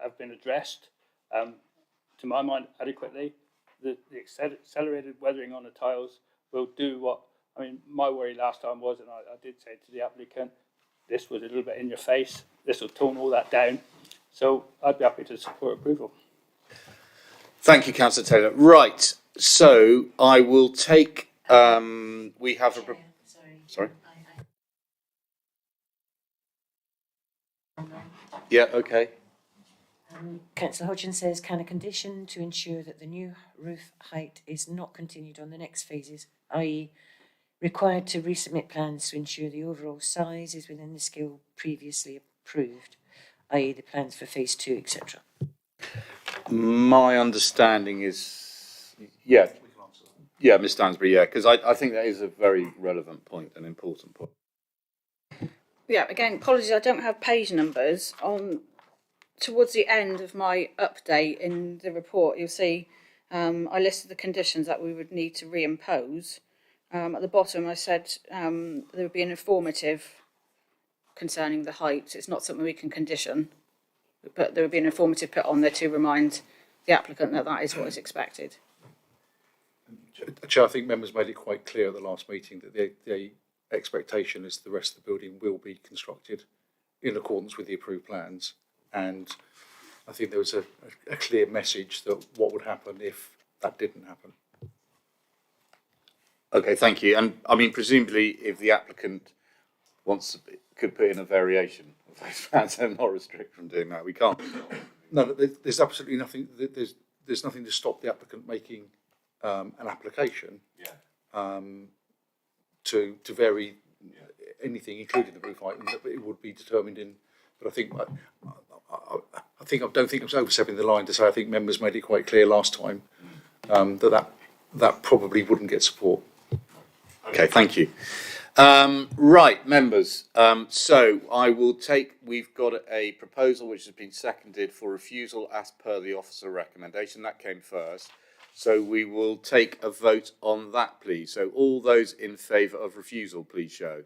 have been addressed, to my mind, adequately, the accelerated weathering on the tiles will do what, I mean, my worry last time was, and I did say to the applicant, this was a little bit in your face, this will tone all that down. So I'd be happy to support approval. Thank you, Councillor Taylor. Right, so I will take, we have a... Sorry? Yeah, okay. Councillor Hodgson says, can a condition to ensure that the new roof height is not continued on the next phases, i.e. required to resubmit plans to ensure the overall size is within the scale previously approved, i.e. the plans for phase 2, etc.? My understanding is, yeah, Ms Stansbury, yeah, because I think that is a very relevant point, an important point. Yeah, again, apologies, I don't have page numbers. Towards the end of my update in the report, you'll see I listed the conditions that we would need to reimpose. At the bottom, I said there would be an informative concerning the height. It's not something we can condition, but there would be an informative put on there to remind the applicant that that is what is expected. Chair, I think members made it quite clear at the last meeting that the expectation is the rest of the building will be constructed in accordance with the approved plans. And I think there was a clear message that what would happen if that didn't happen. Okay, thank you. And I mean, presumably, if the applicant could put in a variation of those plans, they're not restricted from doing that. We can't. No, there's absolutely nothing. There's nothing to stop the applicant making an application. To vary anything, including the roof height, and that it would be determined in. But I don't think I was overstepping the line to say I think members made it quite clear last time that probably wouldn't get support. Okay, thank you. Right, members. So I will take. We've got a proposal which has been seconded for refusal as per the officer recommendation. That came first. So we will take a vote on that, please. So all those in favour of refusal, please show.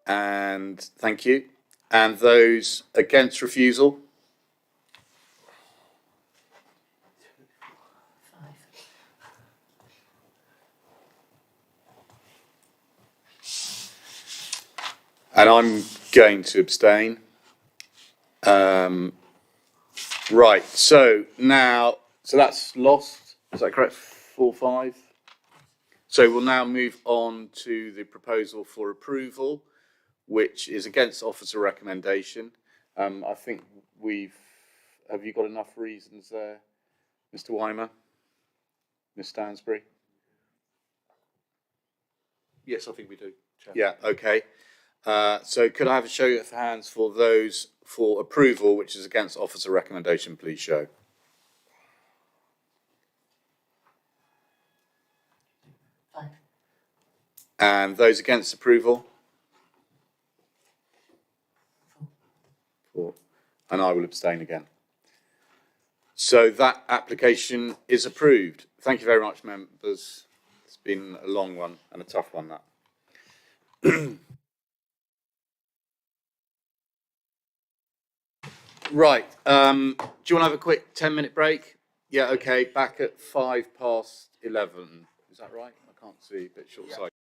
And thank you. And those against refusal? And I'm going to abstain. Right, so now, so that's lost, is that correct? 4-5? So we'll now move on to the proposal for approval, which is against officer recommendation. I think have you got enough reasons there, Mr. Weimer? Ms. Stansbury? Yes, I think we do, Chair. Yeah, okay. So could I have a show of hands for those for approval, which is against officer recommendation, please show. And those against approval? 4. And I will abstain again. So that application is approved. Thank you very much, members. It's been a long one and a tough one, that. Right. Do you want to have a quick 10-minute break? Yeah, okay. Back at 11:05. Is that right? I can't see. A bit short-sighted.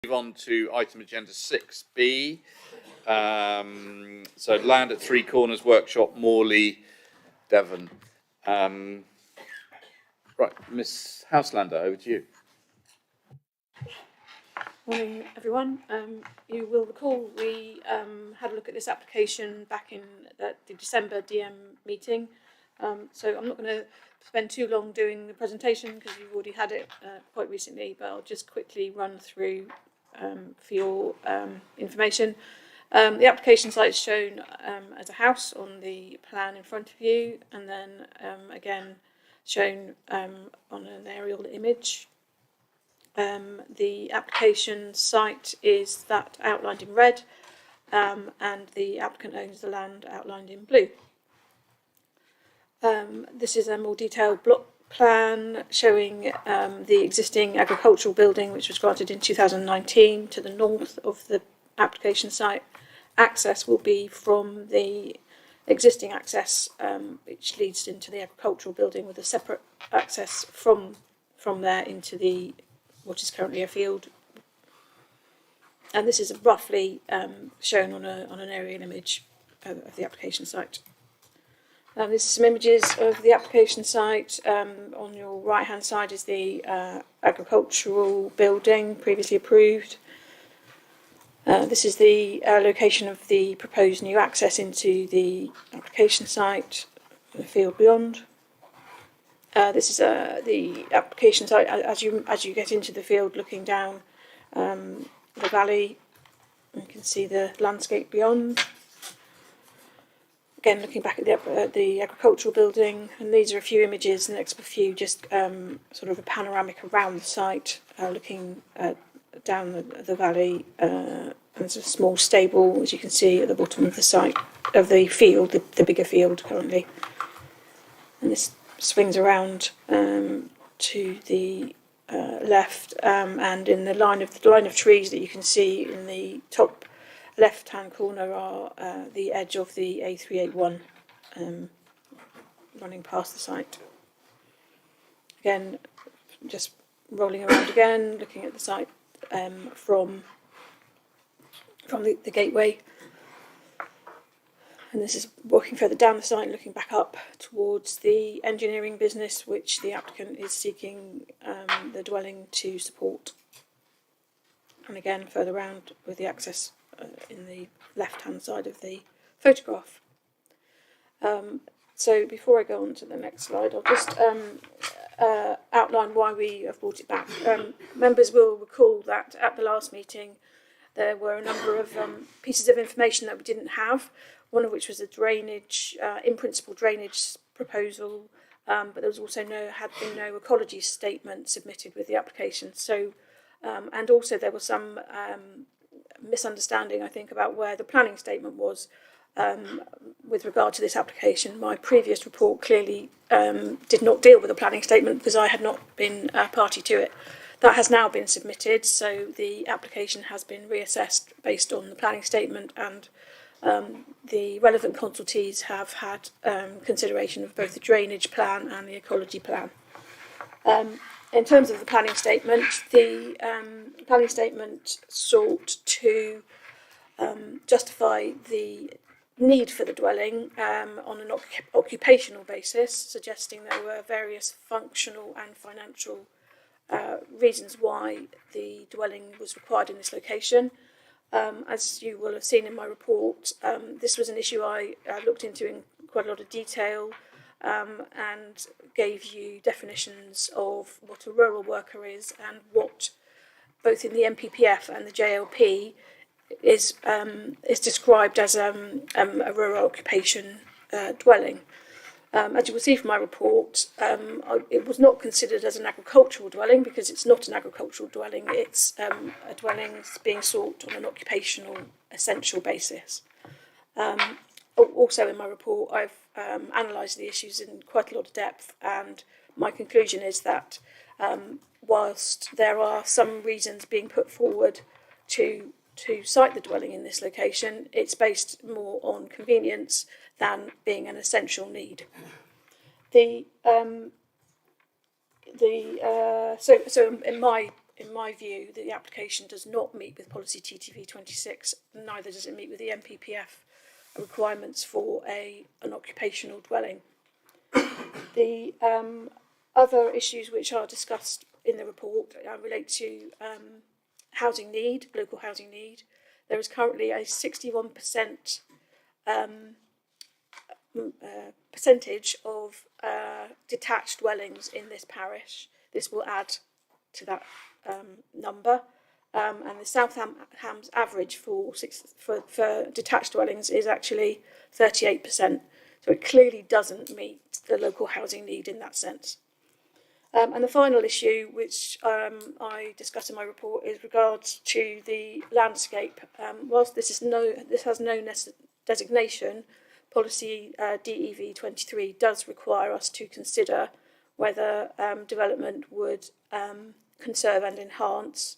Move on to item agenda 6B. So land at Three Corners Workshop, Morley, Devon. Right, Miss Houselander, over to you. Morning, everyone. You will recall we had a look at this application back in the December DM meeting. So I'm not going to spend too long doing the presentation because you've already had it quite recently, but I'll just quickly run through for your information. The application site is shown as a house on the plan in front of you, and then again shown on an aerial image. The application site is that outlined in red, and the applicant owns the land outlined in blue. This is a more detailed block plan showing the existing agricultural building, which was granted in 2019, to the north of the application site. Access will be from the existing access, which leads into the agricultural building, with a separate access from there into the what is currently a field. And this is roughly shown on an aerial image of the application site. This is some images of the application site. On your right hand side is the agricultural building previously approved. This is the location of the proposed new access into the application site, the field beyond. This is the application site as you get into the field, looking down the valley. You can see the landscape beyond. Again, looking back at the agricultural building, and these are a few images. The next few just sort of a panoramic around the site, looking down the valley. There's a small stable, as you can see, at the bottom of the site, of the field, the bigger field currently. And this swings around to the left, and in the line of trees that you can see in the top left-hand corner are the edge of the A381 running past the site. Again, just rolling around again, looking at the site from the gateway. And this is walking further down the site, looking back up towards the engineering business, which the applicant is seeking the dwelling to support. And again, further round with the access in the left-hand side of the photograph. So before I go on to the next slide, I'll just outline why we have brought it back. Members will recall that at the last meeting, there were a number of pieces of information that we didn't have, one of which was a drainage, in principle drainage proposal, but there was also had been no ecology statement submitted with the application. So, and also there was some misunderstanding, I think, about where the planning statement was with regard to this application. My previous report clearly did not deal with the planning statement because I had not been party to it. That has now been submitted, so the application has been reassessed based on the planning statement, and the relevant consultees have had consideration of both the drainage plan and the ecology plan. In terms of the planning statement, the planning statement sought to justify the need for the dwelling on an occupational basis, suggesting there were various functional and financial reasons why the dwelling was required in this location. As you will have seen in my report, this was an issue I looked into in quite a lot of detail and gave you definitions of what a rural worker is and what, both in the MPPF and the JLP, is described as a rural occupation dwelling. As you will see from my report, it was not considered as an agricultural dwelling because it's not an agricultural dwelling. It's a dwelling being sought on an occupational essential basis. Also in my report, I've analysed the issues in quite a lot of depth, and my conclusion is that whilst there are some reasons being put forward to site the dwelling in this location, it's based more on convenience than being an essential need. So in my in my view, that the application does not meet with policy TTV 26, and neither does it meet with the MPPF requirements for an occupational dwelling. The other issues which are discussed in the report relate to housing need, local housing need. There is currently a 61% percentage of detached dwellings in this parish. This will add to that number. And the South Hams average for detached dwellings is actually 38%. So it clearly doesn't meet the local housing need in that sense. And the final issue, which I discuss in my report, is regards to the landscape. Whilst this has no designation, policy DEV 23 does require us to consider whether development would conserve and enhance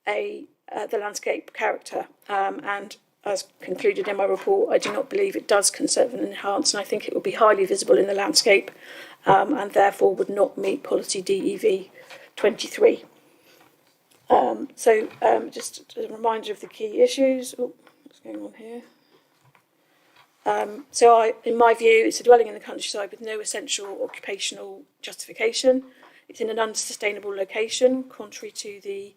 the landscape character. And as concluded in my report, I do not believe it does conserve and enhance, and I think it would be highly visible in the landscape and therefore would not meet policy DEV 23. Just a reminder of the key issues. Oh, what's going on here? In my view, it's a dwelling in the countryside with no essential occupational justification. It's in an unsustainable location, contrary to the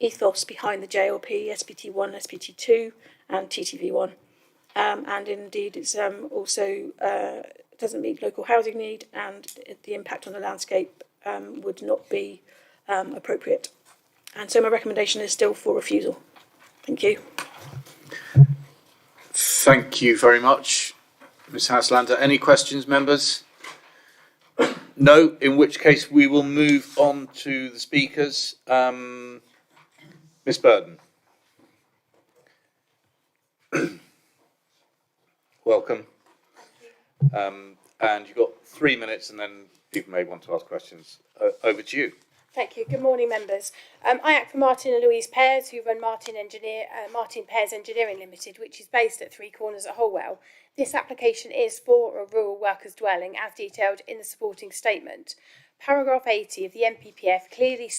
ethos behind the JLP, SPT1, SPT2 and TTV1. And indeed, it's also doesn't meet local housing need, and the impact on the landscape would not be appropriate. And so my recommendation is still for refusal. Thank you. Thank you very much, Ms Haslander. Any questions, members? No, in which case we will move on to the speakers. Ms Burton. Welcome. And you've got 3 minutes and then people may want to ask questions. Over to you. Thank you. Good morning, members. I act for Martin and Louise Pears, who run Martin Pears Engineering Limited, which is based at 3 Corners at Holwell. This application is for a rural workers' dwelling, as detailed in the supporting statement. Paragraph 80 of the MPPF clearly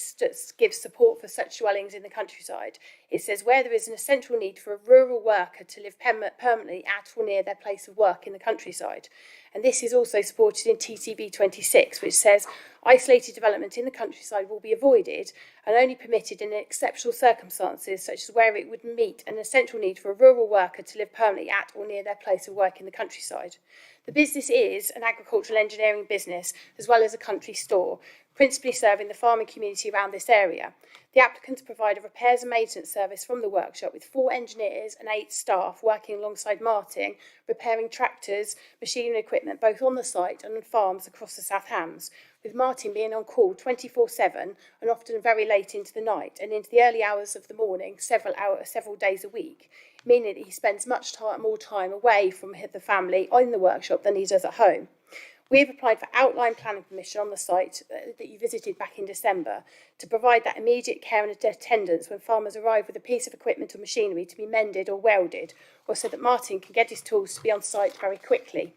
gives support for such dwellings in the countryside. It says where there is an essential need for a rural worker to live permanently at or near their place of work in the countryside. And this is also supported in TTV 26, which says isolated development in the countryside will be avoided and only permitted in exceptional circumstances, such as where it would meet an essential need for a rural worker to live permanently at or near their place of work in the countryside. The business is an agricultural engineering business as well as a country store, principally serving the farming community around this area. The applicants provide a repairs and maintenance service from the workshop with 4 engineers and 8 staff working alongside Martin, repairing tractors, machinery equipment both on the site and on farms across the South Hams, with Martin being on call 24/7 and often very late into the night and into the early hours of the morning, several days a week, meaning that he spends more time away from the family in the workshop than he does at home. We have applied for outline planning permission on the site that you visited back in December to provide that immediate care and attendance when farmers arrive with a piece of equipment or machinery to be mended or welded, or so that Martin can get his tools to be on site very quickly.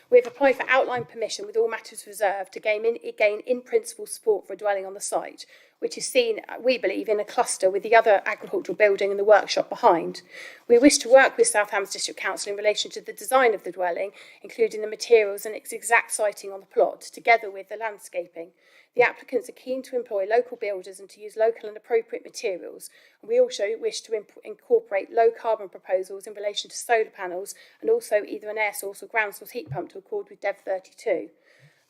We have applied for outline permission with all matters reserved to gain in-principle support for a dwelling on the site, which is seen, we believe, in a cluster with the other agricultural building and the workshop behind. We wish to work with South Hams District Council in relation to the design of the dwelling, including the materials and its exact siting on the plot, together with the landscaping. The applicants are keen to employ local builders and to use local and appropriate materials. And we also wish to incorporate low carbon proposals in relation to solar panels and also either an air source or ground source heat pump to accord with DEV 32.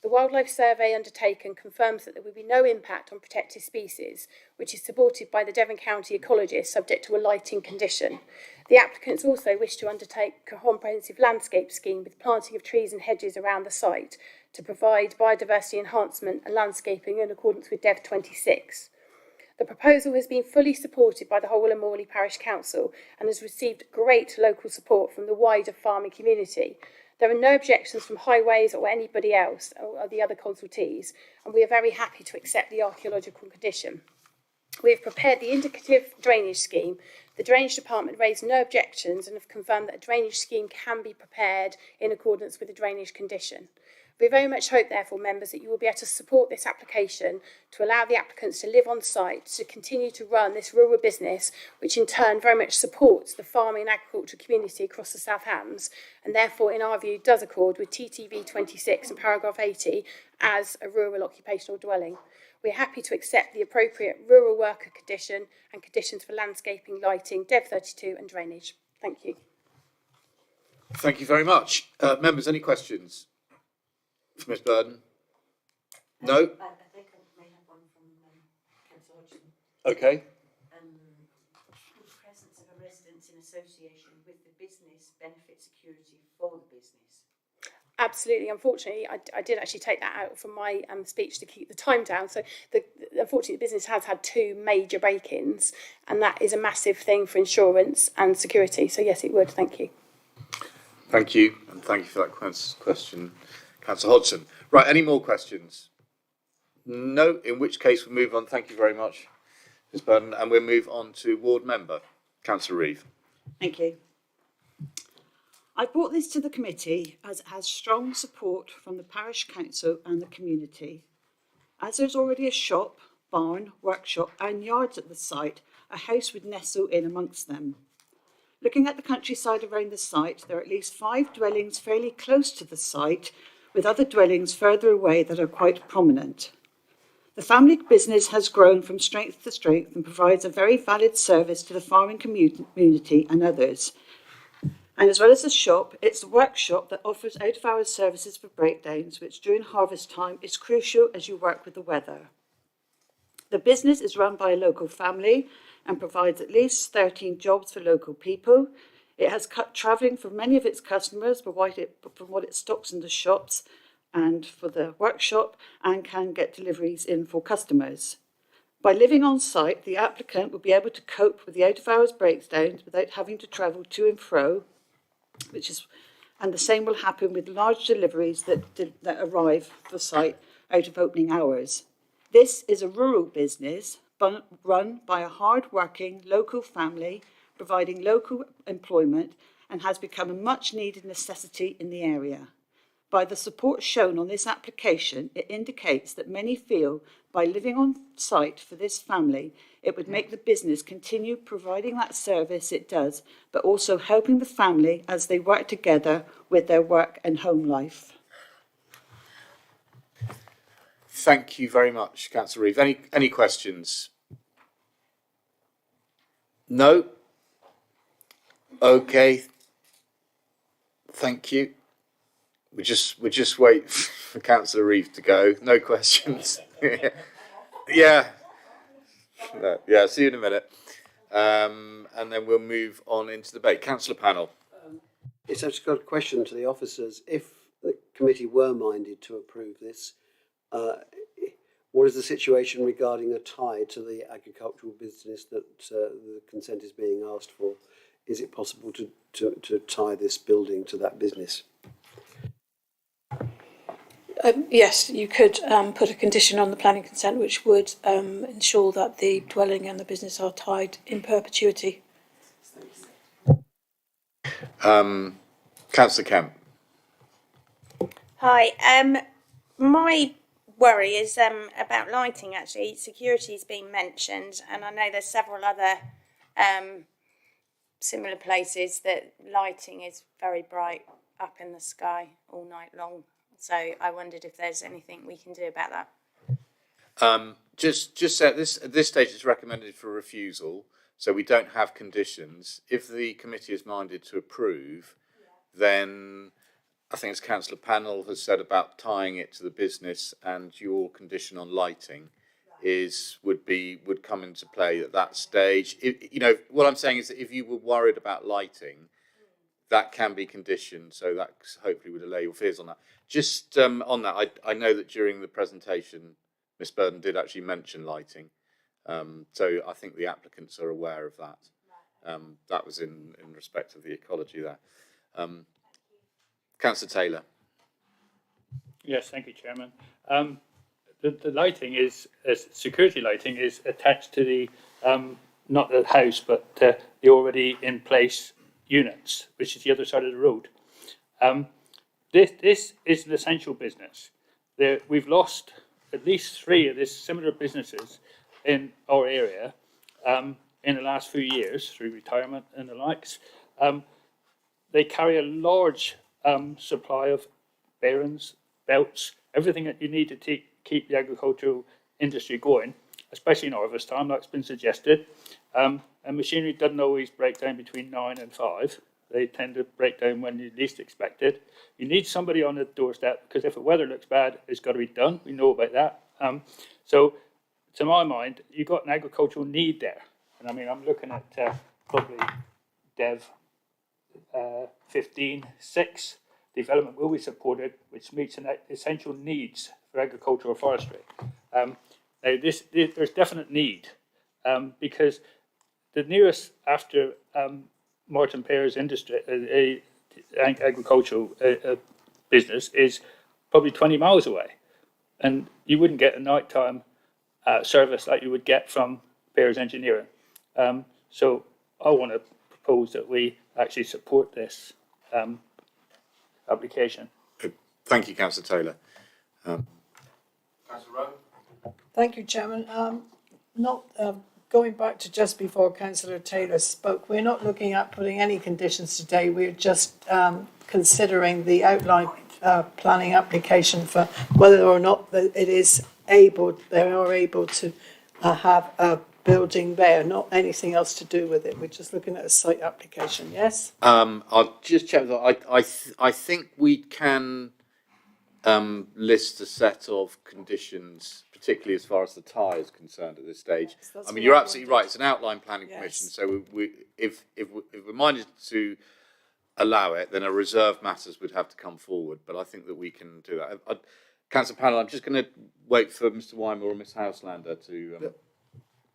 The wildlife survey undertaken confirms that there will be no impact on protected species, which is supported by the Devon County ecologist subject to a lighting condition. The applicants also wish to undertake a comprehensive landscape scheme with planting of trees and hedges around the site to provide biodiversity enhancement and landscaping in accordance with DEV 26. The proposal has been fully supported by the Holwell and Morley Parish Council and has received great local support from the wider farming community. There are no objections from Highways or anybody else or the other consultees, and we are very happy to accept the archaeological condition. We have prepared the indicative drainage scheme. The Drainage Department raised no objections and have confirmed that a drainage scheme can be prepared in accordance with the drainage condition. We very much hope, therefore, members, that you will be able to support this application to allow the applicants to live on site, to continue to run this rural business, which in turn very much supports the farming and agricultural community across the South Hams, and therefore, in our view, does accord with TTV 26 and paragraph 80 as a rural occupational dwelling. We are happy to accept the appropriate rural worker condition and conditions for landscaping, lighting, DEV 32 and drainage. Thank you. Thank you very much. Members, any questions for Ms Burden? No? I think I may have one from Councillor Hodgson. Okay. The presence of a residence in association with the business benefit security for the business. Absolutely. Unfortunately, I did actually take that out from my speech to keep the time down. So, unfortunately, the business has had 2 major break-ins, and that is a massive thing for insurance and security. So, yes, it would. Thank you. Thank you, and thank you for that question, Councillor Hodgson. Right, any more questions? No, in which case we'll move on. Thank you very much, Ms Burden, and we'll move on to ward member, Councillor Reeve. Thank you. I brought this to the committee as it has strong support from the parish council and the community. As there's already a shop, barn, workshop and yards at the site, a house would nestle in amongst them. Looking at the countryside around the site, there are at least 5 dwellings fairly close to the site, with other dwellings further away that are quite prominent. The family business has grown from strength to strength and provides a very valid service to the farming community and others. And as well as the shop, it's the workshop that offers out-of-hours services for breakdowns, which during harvest time is crucial as you work with the weather. The business is run by a local family and provides at least 13 jobs for local people. It has cut travelling for many of its customers from what it stocks in the shops and for the workshop, and can get deliveries in for customers. By living on site, the applicant will be able to cope with the out-of-hours breakdowns without having to travel to and fro, and the same will happen with large deliveries that arrive for site out of opening hours. This is a rural business run by a hard-working local family, providing local employment, and has become a much-needed necessity in the area. By the support shown on this application, it indicates that many feel by living on site for this family, it would make the business continue providing that service it does, but also helping the family as they work together with their work and home life. Thank you very much, Councillor Reeve. Any questions? No? Okay. Thank you. We just wait for Councillor Reeve to go. No questions. Yeah. No, yeah, see you in a minute. And then we'll move on into the debate. Councillor Panel. It's actually got a question to the officers. If the committee were minded to approve this, what is the situation regarding a tie to the agricultural business that the consent is being asked for? Is it possible to tie this building to that business? Yes, you could put a condition on the planning consent which would ensure that the dwelling and the business are tied in perpetuity. Councillor Kemp. Hi. My worry is about lighting, actually. Security's been mentioned, and I know there's several other similar places that lighting is very bright up in the sky all night long. So I wondered if there's anything we can do about that. Just at this stage, it's recommended for refusal, so we don't have conditions. If the committee is minded to approve, then I think as Councillor Panel has said about tying it to the business, and your condition on lighting would come into play at that stage. What I'm saying is that if you were worried about lighting, that can be conditioned, so that hopefully would allay your fears on that. Just on that, I know that during the presentation, Ms Burden did actually mention lighting, so I think the applicants are aware of that. That was in respect of the ecology there. Councillor Taylor. Yes, thank you, Chairman. The lighting is, security lighting is attached to the, not the house, but the already in place units, which is the other side of the road. this is an essential business. We've lost at least 3 of these similar businesses in our area in the last few years through retirement and the likes. They carry a large supply of bearings, belts, everything that you need to keep the agricultural industry going, especially in harvest time, like it's been suggested. And machinery doesn't always break down between 9 and 5. They tend to break down when you least expect it. You need somebody on the doorstep, because if the weather looks bad, it's got to be done. We know about that. So, to my mind, you've got an agricultural need there. And I mean, I'm looking at probably Dev 15.6, development will be supported, which meets an essential needs for agricultural forestry. Now, there's definite need, because the nearest after Martin Pear's industry, agricultural business is probably 20 miles away, and you wouldn't get a nighttime service like you would get from Pear's Engineering. So I want to propose that we actually support this application. Thank you, Councillor Taylor. Councillor Rowe? Thank you, Chairman. Going back to just before Councillor Taylor spoke, we're not looking at putting any conditions today. We're just considering the outline planning application for whether or not they are able to have a building there, not anything else to do with it. We're just looking at a site application, yes? I'll just check that. I think we can list a set of conditions, particularly as far as the tie is concerned at this stage. Yes, I mean, you're absolutely right. It's an outline planning commission, so if we're minded to allow it, then a reserve matters would have to come forward. But I think that we can do that. Council panel, I'm just going to wait for Mr. Weimer or Ms. Houselander to.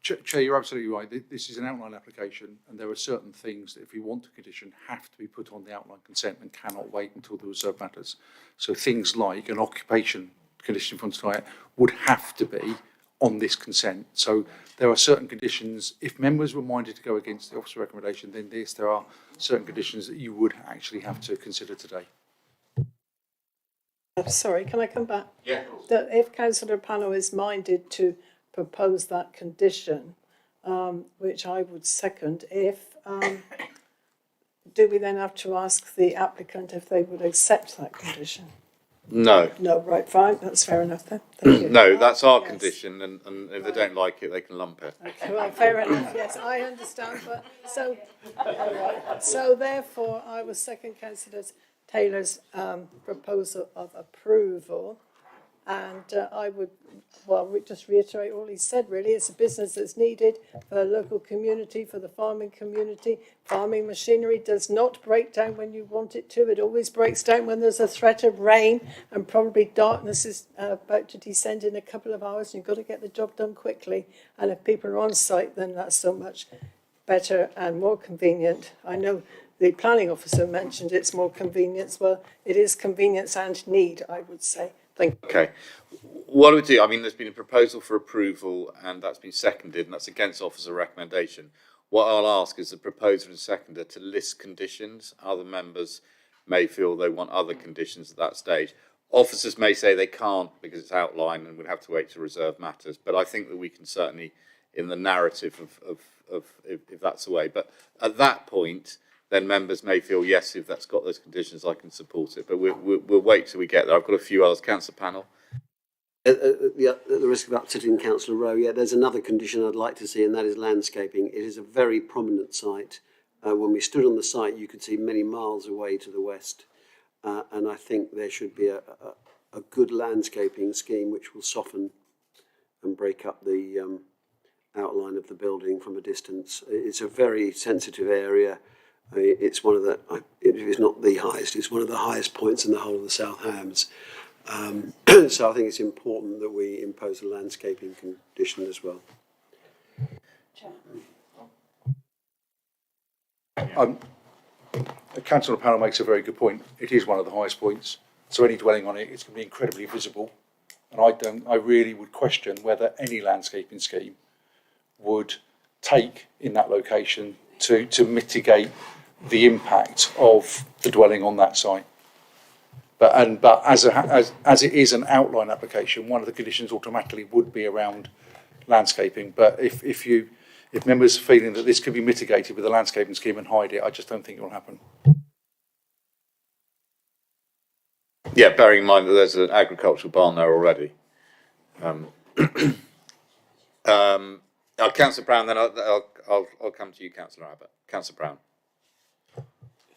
Chair, you're absolutely right. This is an outline application, and there are certain things that, if we want to condition, have to be put on the outline consent and cannot wait until the reserve matters. So things like an occupation condition from tonight would have to be on this consent. So there are certain conditions. If members were minded to go against the officer recommendation, then there are certain conditions that you would actually have to consider today. Sorry, can I come back? Yeah. That if Councillor Pano is minded to propose that condition, which I would second, do we then have to ask the applicant if they would accept that condition? No. No, right, fine, that's fair enough then. Thank you. No, that's our condition, and if they don't like it, they can lump it. Okay, well, fair enough, yes, I understand, but so therefore I will second Councillor Taylor's proposal of approval, and I would, just reiterate all he said really. It's a business that's needed for the local community, for the farming community. Farming machinery does not break down when you want it to. It always breaks down when there's a threat of rain, and probably darkness is about to descend in a couple of hours, and you've got to get the job done quickly. And if people are on site, then that's so much better and more convenient. I know the planning officer mentioned it's more convenience. Well, it is convenience and need, I would say. Thank you. Okay. What do we do? I mean, there's been a proposal for approval, and that's been seconded, and that's against officer recommendation. What I'll ask is the proposer and seconder to list conditions. Other members may feel they want other conditions at that stage. Officers may say they can't because it's outlined and would have to wait to reserve matters. But I think that we can certainly, in the narrative of if that's the way. But at that point, then members may feel, yes, if that's got those conditions, I can support it. But we'll wait till we get there. I've got a few others. Council panel. At the risk of upsetting Councillor Rowe, there's another condition I'd like to see, and that is landscaping. It is a very prominent site. When we stood on the site, you could see many miles away to the west. And I think there should be a good landscaping scheme which will soften and break up the outline of the building from a distance. It's a very sensitive area. It's one of the, if it's not the highest, it's one of the highest points in the whole of the South Hams. So I think it's important that we impose a landscaping condition as well. The council panel makes a very good point. It is one of the highest points, so any dwelling on it is going to be incredibly visible. And I really would question whether any landscaping scheme would take in that location to mitigate the impact of the dwelling on that site. But as it is an outline application, one of the conditions automatically would be around landscaping. But if members are feeling that this could be mitigated with a landscaping scheme and hide it, I just don't think it will happen. Yeah, bearing in mind that there's an agricultural barn there already. Councillor Brown, then I'll come to you, Councillor Abbott. Councillor Brown.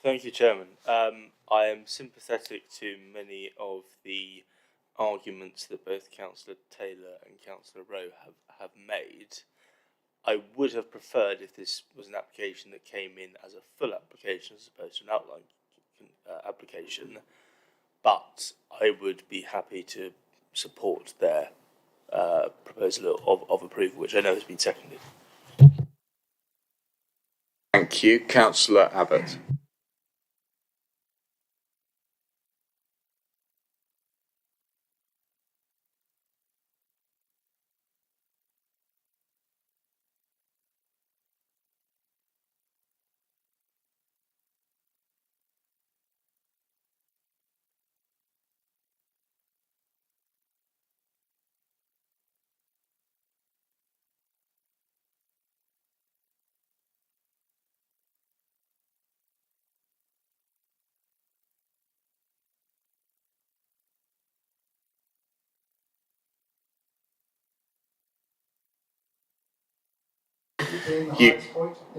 Thank you, Chairman. I am sympathetic to many of the arguments that both Councillor Taylor and Councillor Rowe have made. I would have preferred if this was an application that came in as a full application as opposed to an outline application, but I would be happy to support their proposal of approval, which I know has been seconded. Thank you. Councillor Abbott.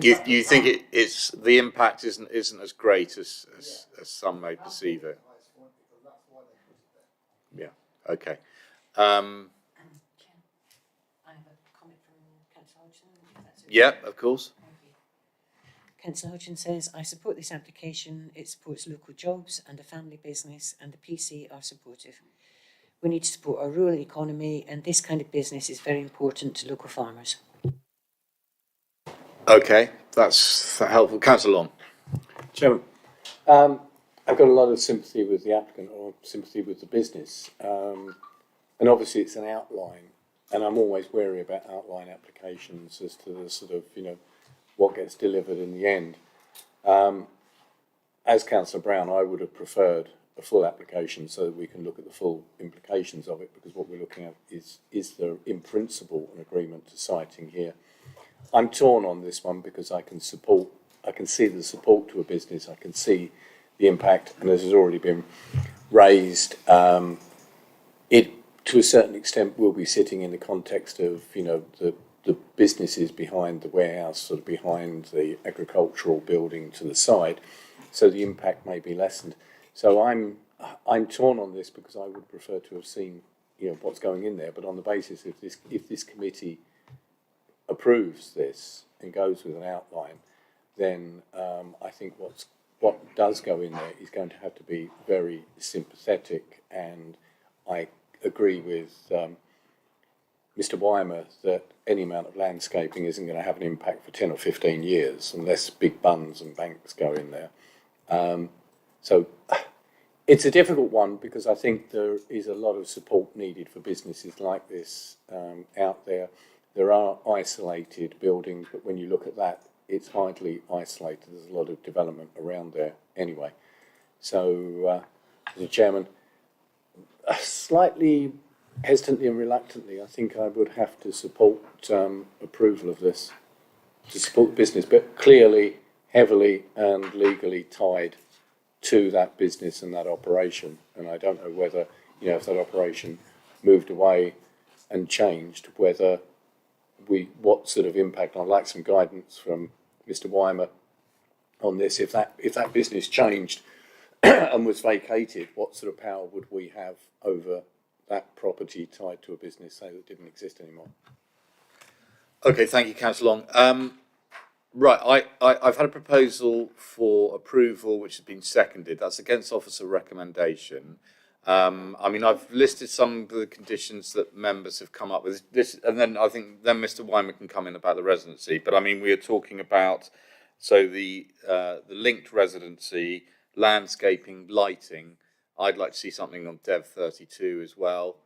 You think it's the impact isn't as great as some may perceive it? Yeah. Okay. I have a comment from Councillor Hodgson. Yeah, of course. Councillor Hodgson says, I support this application. It supports local jobs and a family business, and the PC are supportive. We need to support our rural economy, and this kind of business is very important to local farmers. Okay, that's helpful. Councillor Long. Chairman, I've got a lot of sympathy with the applicant or sympathy with the business. And obviously it's an outline, and I'm always wary about outline applications as to the sort of, what gets delivered in the end. As Councillor Brown, I would have preferred a full application so that we can look at the full implications of it, because what we're looking at is there in principle an agreement to siting here. I'm torn on this one because I can see the support to a business, I can see the impact, and as has already been raised, it to a certain extent will be sitting in the context of, the businesses behind the warehouse, sort of behind the agricultural building to the side, so the impact may be lessened. So I'm torn on this because I would prefer to have seen, what's going in there, but on the basis if this committee approves this and goes with an outline, then I think what does go in there is going to have to be very sympathetic, and I agree with Mr. Weimer that any amount of landscaping isn't going to have an impact for 10 or 15 years unless big buns and banks go in there. So it's a difficult one because I think there is a lot of support needed for businesses like this out there. There are isolated buildings, but when you look at that, it's hardly isolated. There's a lot of development around there anyway. So, as a chairman, slightly hesitantly and reluctantly, I think I would have to support approval of this, to support the business, but clearly, heavily and legally tied to that business and that operation. And I don't know whether, if that operation moved away and changed, whether what sort of impact, I'd like some guidance from Mr. Weimer on this. If that business changed and was vacated, what sort of power would we have over that property tied to a business, say, that didn't exist anymore? Okay, thank you, Councillor Long. Right, I've had a proposal for approval which has been seconded. That's against officer recommendation. I've listed some of the conditions that members have come up with. This, and then I think Mr. Weimer can come in about the residency. But we are talking about the linked residency, landscaping, lighting. I'd like to see something on Dev 32 as well.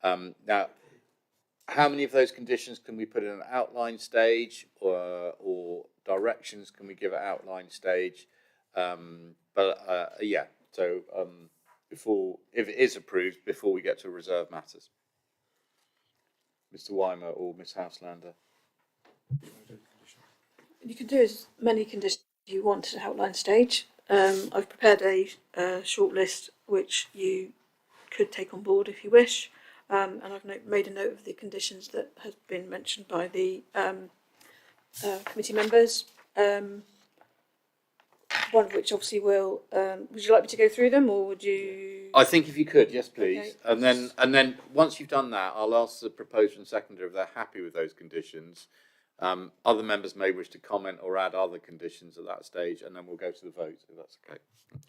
Now, how many of those conditions can we put in an outline stage, or directions can we give at outline stage? before, if it is approved, before we get to reserve matters. Mr. Weimer or Ms. Houselander? You can do as many conditions as you want at outline stage. I've prepared a short list which you could take on board if you wish, and I've made a note of the conditions that have been mentioned by the committee members. One of which obviously will. Would you like me to go through them, or would you? I think if you could, yes, please. Okay. And then once you've done that, I'll ask the proposer and seconder if they're happy with those conditions. Other members may wish to comment or add other conditions at that stage, and then we'll go to the vote, if that's okay.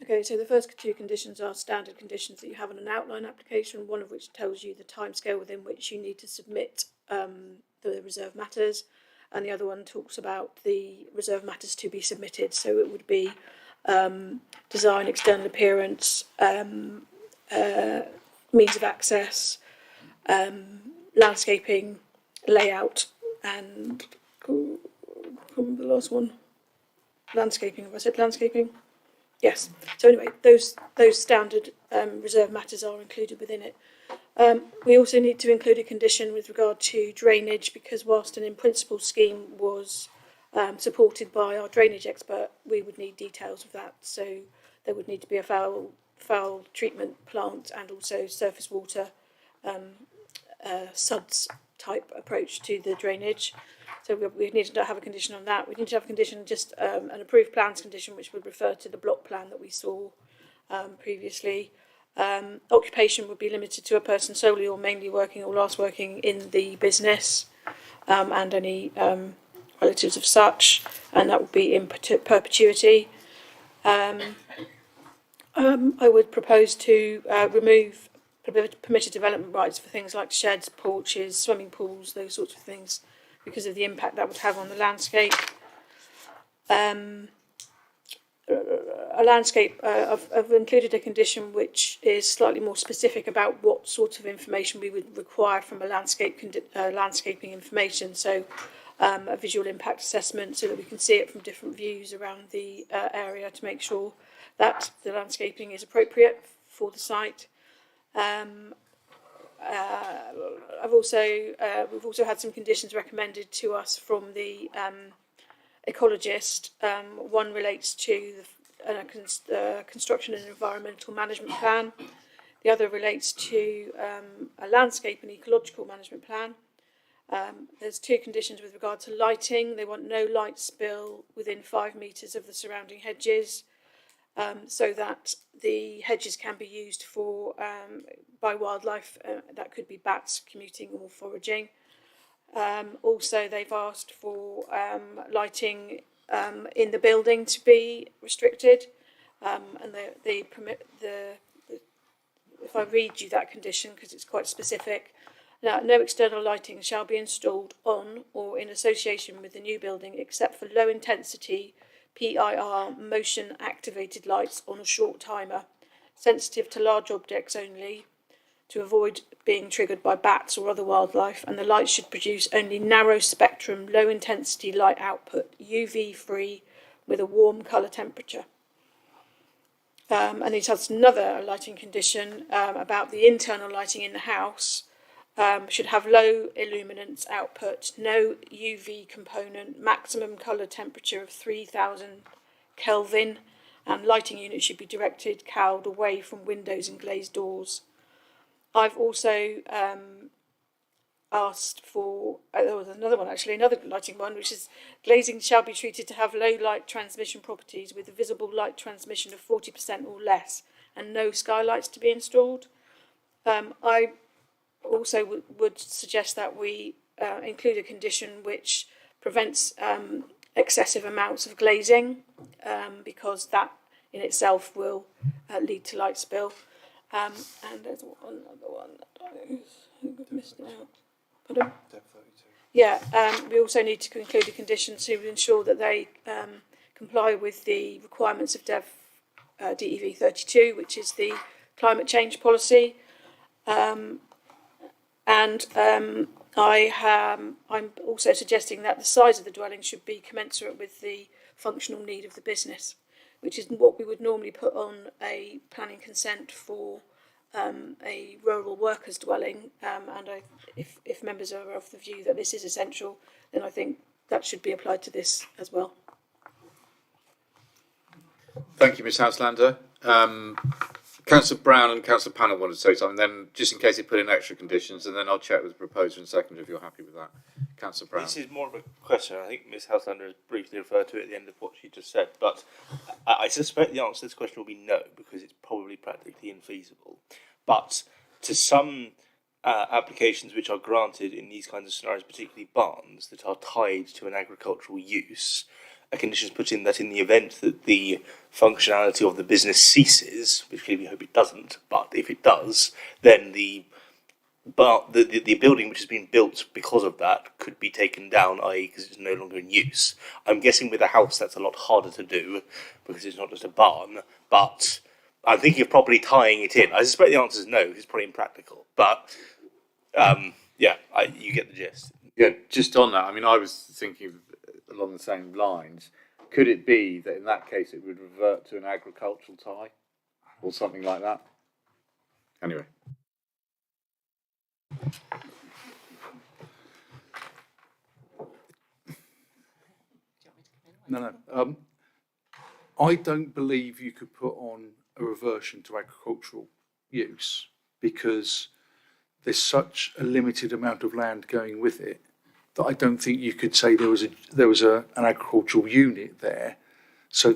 Okay, so the first two conditions are standard conditions that you have in an outline application, one of which tells you the timescale within which you need to submit the reserve matters, and the other one talks about the reserve matters to be submitted. So it would be design, external appearance, means of access, landscaping, layout, and the last one, landscaping. Have I said landscaping? Yes. So anyway, those standard reserve matters are included within it. We also need to include a condition with regard to drainage, because whilst an in principle scheme was supported by our drainage expert, we would need details of that. So there would need to be a foul treatment plant and also surface water SUDS type approach to the drainage. So we need to have a condition on that. We need to have a condition, just an approved plans condition, which would refer to the block plan that we saw previously. Occupation would be limited to a person solely or mainly working or last working in the business, and any relatives of such, and that would be in perpetuity. I would propose to remove permitted development rights for things like sheds, porches, swimming pools, those sorts of things, because of the impact that would have on the landscape. A landscape, I've included a condition which is slightly more specific about what sort of information we would require from a landscaping information. So a visual impact assessment, so that we can see it from different views around the area to make sure that the landscaping is appropriate for the site. We've also had some conditions recommended to us from the ecologist. One relates to the construction and environmental management plan. The other relates to a landscape and ecological management plan. There's two conditions with regard to lighting. They want no light spill within 5 metres of the surrounding hedges, so that the hedges can be used for by wildlife. That could be bats commuting or foraging. Also, they've asked for lighting in the building to be restricted, and they permit if I read you that condition, because it's quite specific. Now, no external lighting shall be installed on or in association with the new building except for low intensity PIR motion activated lights on a short timer, sensitive to large objects only, to avoid being triggered by bats or other wildlife, and the lights should produce only narrow spectrum, low intensity light output, UV free, with a warm colour temperature. And it has another lighting condition about the internal lighting in the house. Should have low illuminance output, no UV component, maximum colour temperature of 3000 Kelvin, and lighting units should be directed, cowled away from windows and glazed doors. I've also asked for, there was another one actually, another lighting one, which is glazing shall be treated to have low light transmission properties with a visible light transmission of 40% or less, and no skylights to be installed. I also would suggest that we include a condition which prevents excessive amounts of glazing, because that in itself will lead to light spill. And there's another one that I've missed out. Pardon? Yeah, we also need to include a condition to ensure that they comply with the requirements of DEV 32, which is the climate change policy. I'm also suggesting that the size of the dwelling should be commensurate with the functional need of the business. which is what we would normally put on a planning consent for a rural workers dwelling. If members are of the view that this is essential, then I think that should be applied to this as well. Thank you, Ms Houselander. Councillor Brown and Councillor Pannell wanted to say something, then just in case they put in extra conditions, and then I'll check with the proposer and seconder if you're happy with that. Councillor Brown. This is more of a question. I think Ms Houselander has briefly referred to it at the end of what she just said, but I suspect the answer to this question will be no, because it's probably practically infeasible. But to some applications which are granted in these kinds of scenarios, particularly barns, that are tied to an agricultural use, a condition is put in that in the event that the functionality of the business ceases, which clearly we hope it doesn't, but if it does, then the building which has been built because of that could be taken down, i.e. because it's no longer in use. I'm guessing with a house that's a lot harder to do, because it's not just a barn, but I'm thinking of properly tying it in. I suspect the answer is no, because it's probably impractical, but you get the gist. Yeah, just on that, I mean, I was thinking along the same lines. Could it be that in that case it would revert to an agricultural tie or something like that? Anyway. No. I don't believe you could put on a reversion to agricultural use because there's such a limited amount of land going with it that I don't think you could say there was an agricultural unit there, so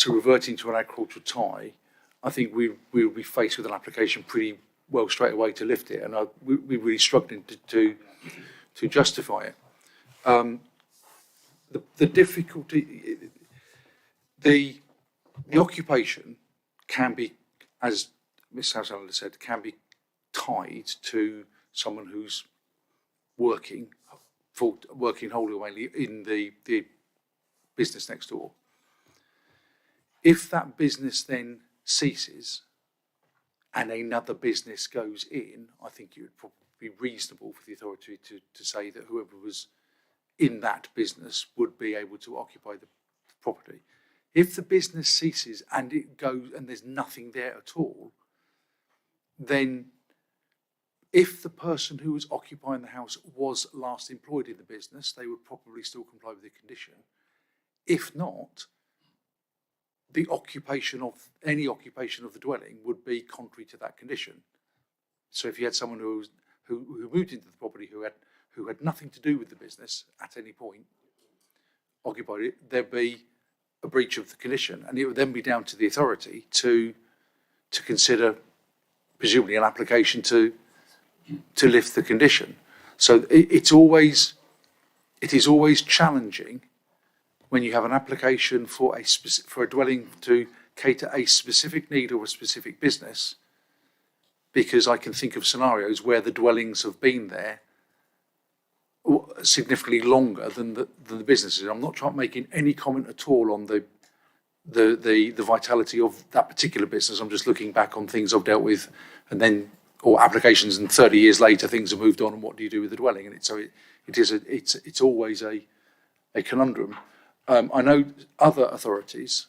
reverting to an agricultural tie, I think we would be faced with an application pretty well straight away to lift it, and we're really struggling to justify it. The difficulty, the occupation can be, as Ms Houselander said, can be tied to someone who's working wholly or mainly in the business next door. If that business then ceases and another business goes in, I think it would probably be reasonable for the authority to say that whoever was in that business would be able to occupy the property. If the business ceases and it goes and there's nothing there at all, then if the person who was occupying the house was last employed in the business, they would probably still comply with the condition. If not, the occupation of the dwelling would be contrary to that condition. So if you had someone who moved into the property who had nothing to do with the business at any point, occupied it, there'd be a breach of the condition, and it would then be down to the authority to consider, presumably, an application to lift the condition. So it is always challenging when you have an application for a dwelling to cater a specific need or a specific business, because I can think of scenarios where the dwellings have been there significantly longer than the businesses. I'm not making any comment at all on the vitality of that particular business. I'm just looking back on things I've dealt with, or applications, and 30 years later things have moved on, and what do you do with the dwelling? And it's always a conundrum. I know other authorities,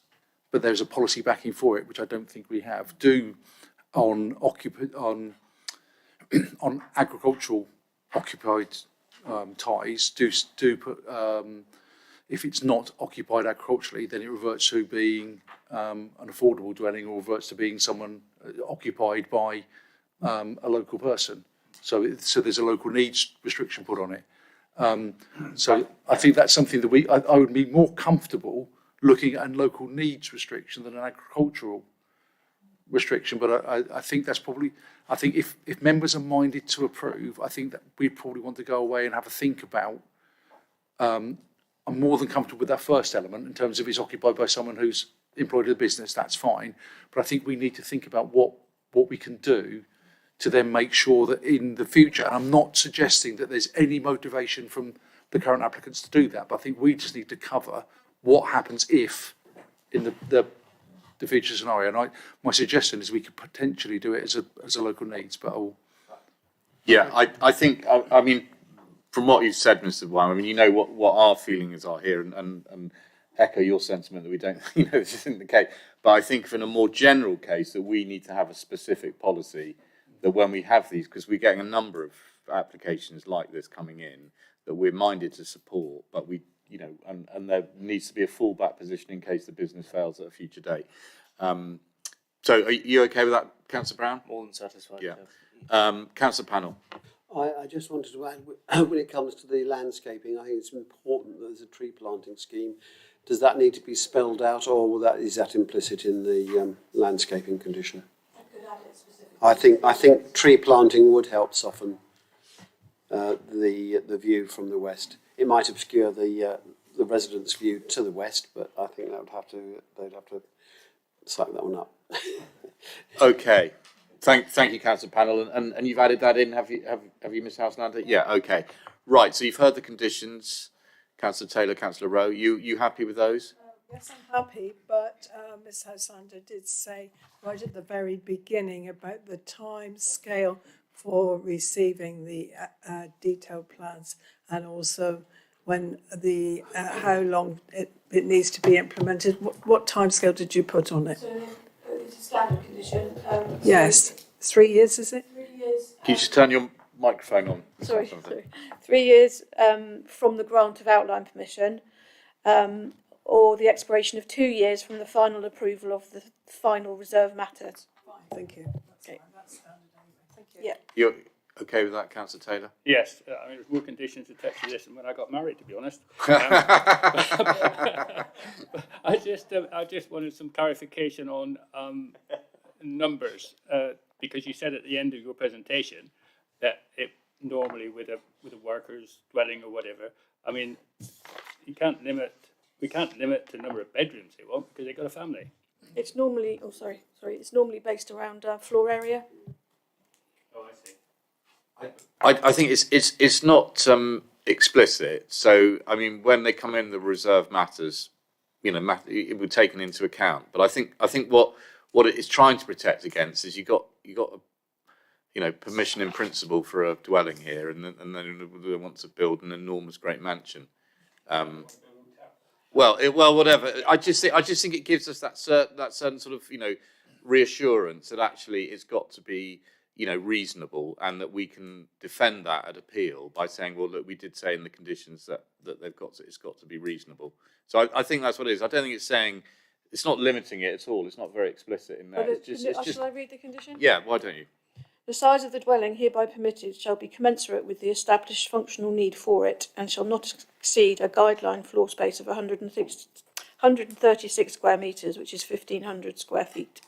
but there's a policy backing for it, which I don't think we have, do on agricultural occupied ties, do put, if it's not occupied agriculturally, then it reverts to being an affordable dwelling, or reverts to being someone occupied by a local person. So there's a local needs restriction put on it. So I think that's something that I would be more comfortable looking at a local needs restriction than an agricultural restriction. But I think that's probably, I think if members are minded to approve, I think that we probably want to go away and have a think about. I'm more than comfortable with that first element in terms of it's occupied by someone who's employed in the business, that's fine. But I think we need to think about what we can do to then make sure that in the future, and I'm not suggesting that there's any motivation from the current applicants to do that, but I think we just need to cover what happens if, in the future scenario. And my suggestion is we could potentially do it as a local needs, but I think, I mean, from what you've said, Mr. Wine, I mean, you know what our feelings are here, and echo your sentiment that we don't, this isn't the case. But I think in a more general case that we need to have a specific policy that when we have these, because we're getting a number of applications like this coming in that we're minded to support, but we, and there needs to be a fallback position in case the business fails at a future date. So are you okay with that, Councillor Brown? More than satisfied. Yeah. Councillor Panel. I just wanted to add, when it comes to the landscaping, I think it's important that there's a tree planting scheme. Does that need to be spelled out, or is that implicit in the landscaping condition? I think tree planting would help soften the view from the west. It might obscure the residents' view to the west, but I think they'd have to suck that one up. Okay. Thank you, Councillor Panel, and you've added that in. Have you, Ms. Houselander? Yeah. Okay. Right. So you've heard the conditions, Councillor Taylor, Councillor Rowe. You happy with those? Yes, I'm happy, but Ms. Houselander did say right at the very beginning about the time scale for receiving the detailed plans, and also when the how long it needs to be implemented. What time scale did you put on it? So it's a standard condition. Yes, 3 years, is it? 3 years. Can you just turn your microphone on? Sorry. 3 years from the grant of outline permission, or the expiration of 2 years from the final approval of the final reserve matters. Fine, thank you. That's fine. That's standard anyway. Thank you. Yeah. You're okay with that, Councillor Taylor? Yes, I mean, there's more conditions attached to this than when I got married, to be honest. I just wanted some clarification on numbers, because you said at the end of your presentation that it normally with a worker's dwelling or whatever. I mean, we can't limit the number of bedrooms they want because they've got a family. It's normally, it's normally based around floor area. Oh, I see. I think it's not explicit. So I mean, when they come in the reserve matters, it would be taken into account. But I think what it is trying to protect against is you got permission in principle for a dwelling here, and then they want to build an enormous great mansion. Whatever. I just think it gives us that certain sort of reassurance that actually it's got to be reasonable, and that we can defend that at appeal by saying, well, look, we did say in the conditions that it's got to be reasonable. So I think that's what it is. I don't think it's saying, it's not limiting it at all. It's not very explicit in there. Shall I read the condition? Yeah, why don't you? The size of the dwelling hereby permitted shall be commensurate with the established functional need for it, and shall not exceed a guideline floor space of 136 square metres, which is 1,500 square feet.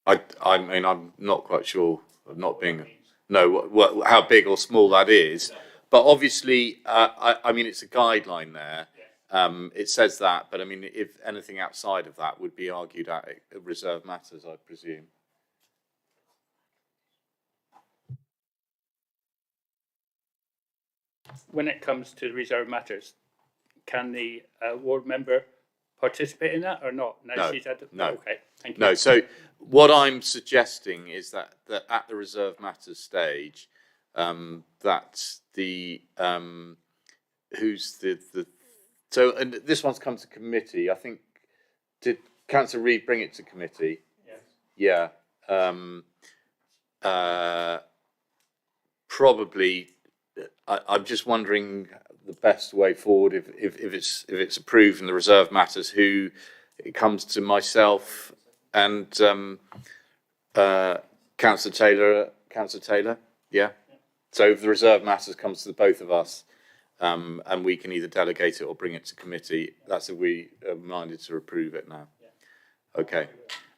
I mean, I'm not quite sure of not being how big or small that is, but obviously, I mean, it's a guideline there. It says that, but I mean, if anything outside of that would be argued at reserve matters, I presume. When it comes to reserve matters, can the ward member participate in that or not? No. No. Okay, thank you. No. So what I'm suggesting is that at the reserve matters stage, that the so, and this one's come to committee. I think, did Councillor Reid bring it to committee? Yes. Yeah. Probably. I'm just wondering the best way forward if it's approved in the reserve matters. Who it comes to myself and Councillor Taylor. Yeah. So if the reserve matters comes to the both of us, and we can either delegate it or bring it to committee. That's if we are minded to approve it now. Okay.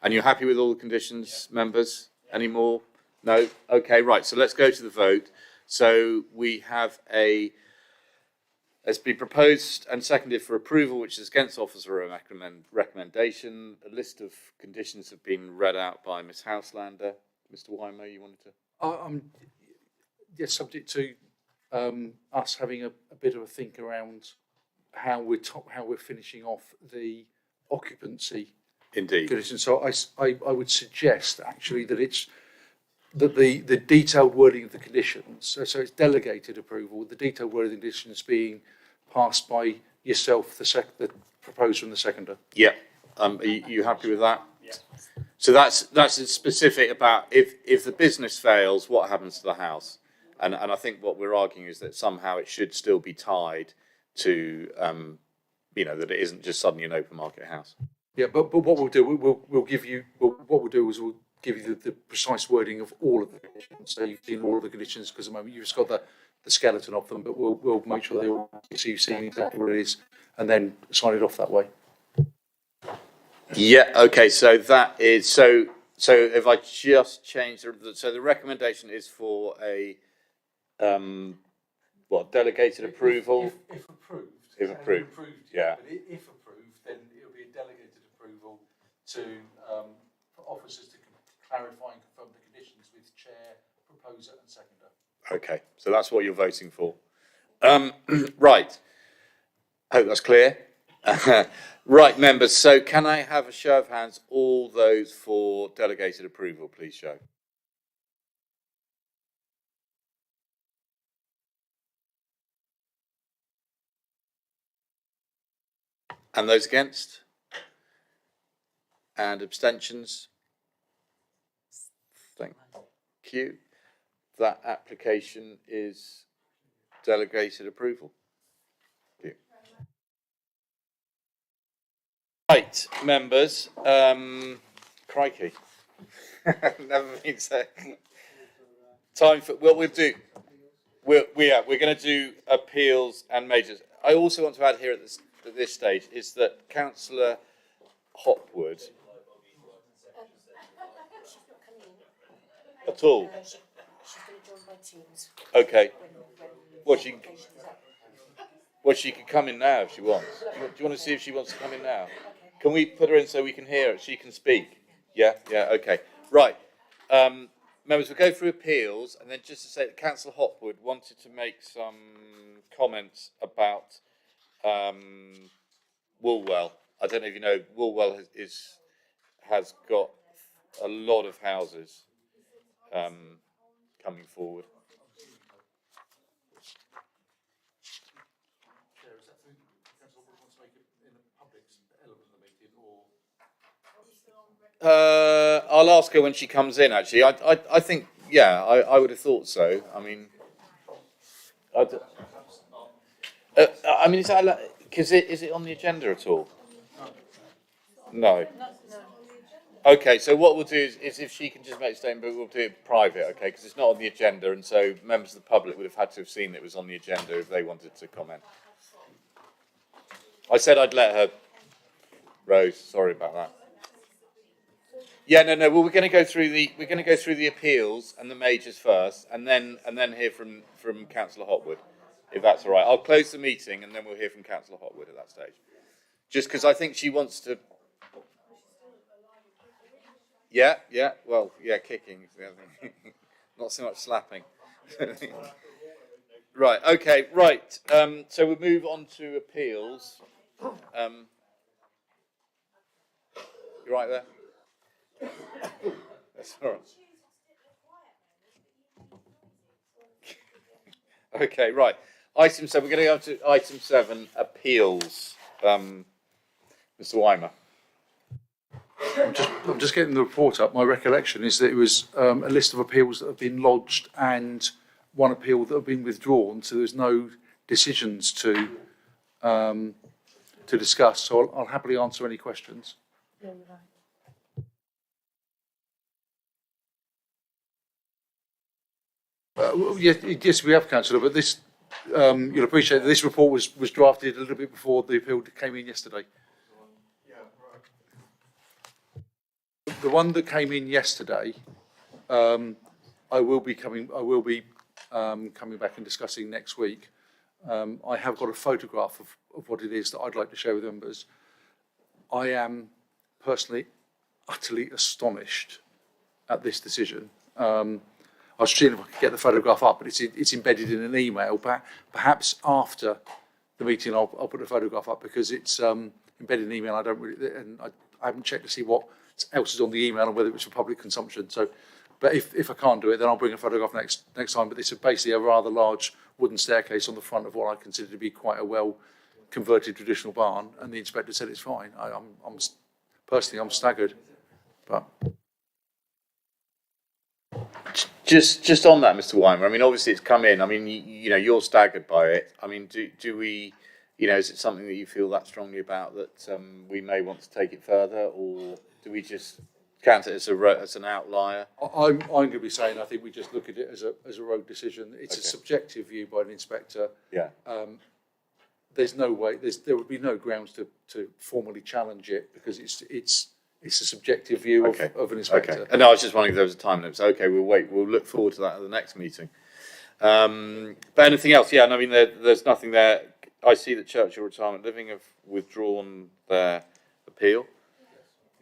And you're happy with all the conditions, members? Any more? No? Okay, right. So let's go to the vote. So we have it's been proposed and seconded for approval, which is against officer recommendation. A list of conditions have been read out by Ms. Houselander. Mr. Wymer, you wanted to? Yes, subject to us having a bit of a think around how we're finishing off the occupancy. Indeed. Condition. So I would suggest actually that the detailed wording of the conditions, so it's delegated approval, the detailed wording of the conditions being passed by yourself, the proposer and the seconder. Yeah. Are you happy with that? Yeah. So that's specific about if the business fails, what happens to the house? And I think what we're arguing is that somehow it should still be tied to, that it isn't just suddenly an open market house. Yeah, but what we'll do, we'll give you, what we'll do is we'll give you the precise wording of all of the conditions. So you've seen all of the conditions, because at the moment you've just got the skeleton of them, but we'll make sure they all, so you've seen exactly what it is, and then sign it off that way. Yeah, okay, so that is, so if I just change, so the recommendation is for a, delegated approval? If approved. If approved, yeah. But if approved, then it'll be a delegated approval to, for officers to clarify and confirm the conditions with chair, proposer and seconder. Okay, so that's what you're voting for. Right, hope that's clear. Right, members, so can I have a show of hands, all those for delegated approval, please show. And those against? And abstentions? Thank you. That application is delegated approval. Thank you. Right, members, crikey. Never been said. Time for, what we'll do, we're going to do appeals and majors. I also want to add here at this stage is that Councillor Hopwood at all. She's going to join my teams. Okay. She can come in now if she wants. Do you want to see if she wants to come in now? Can we put her in so we can hear her? She can speak. Yeah. Okay. Right. Members, we'll go through appeals, and then just to say that Councillor Hopwood wanted to make some comments about Woolwell. I don't know if you know, Woolwell has got a lot of houses coming forward. I'll ask her when she comes in. Actually, I think, yeah, I would have thought so. I mean, is that because is it on the agenda at all? No. Okay, so what we'll do is if she can just make a statement, we'll do it private, okay? Because it's not on the agenda, and so members of the public would have had to have seen that it was on the agenda if they wanted to comment. I said I'd let her. Rose, sorry about that. Yeah, no. Well, we're going to go through the appeals and the majors first, and then hear from Councillor Hopwood, if that's all right. I'll close the meeting, and then we'll hear from Councillor Hopwood at that stage. Just because I think she wants to. Yeah. Well, yeah, kicking is the other thing. Not so much slapping. Right. Okay. Right. So we'll move on to appeals. You right there? That's all right. Okay. Right. Item 7. We're going to go to item 7. Appeals. Mr. Weimer. I'm just getting the report up. My recollection is that it was a list of appeals that have been lodged and one appeal that have been withdrawn. So there's no decisions to discuss. So I'll happily answer any questions. Yes, we have, Councillor. But this, you'll appreciate that this report was drafted a little bit before the appeal came in yesterday. The one that came in yesterday, I will be coming back and discussing next week. I have got a photograph of what it is that I'd like to share with members. I am personally utterly astonished at this decision. I was seeing if I could get the photograph up, but it's embedded in an email. Perhaps after the meeting, I'll put the photograph up because it's embedded in an email. I haven't checked to see what else is on the email and whether it's for public consumption. So, but if I can't do it, then I'll bring a photograph next time. But this is basically a rather large wooden staircase on the front of what I consider to be quite a well converted traditional barn, and the inspector said it's fine. I'm personally, I'm staggered, but. Just on that, Mr. Weimer, I mean, obviously it's come in. I mean, you know, you're staggered by it. I mean, do we, you know, is it something that you feel that strongly about that we may want to take it further, or do we just count it as an outlier? I'm going to be saying I think we just look at it as a road decision. It's a subjective view by an inspector. Yeah. There's no way. There would be no grounds to formally challenge it because it's a subjective view of an inspector. Okay. And no, I was just wondering if there was a time limit. So, okay, we'll wait. We'll look forward to that at the next meeting. But anything else? Yeah, and I mean, there's nothing there. I see that Churchill Retirement Living have withdrawn their appeal.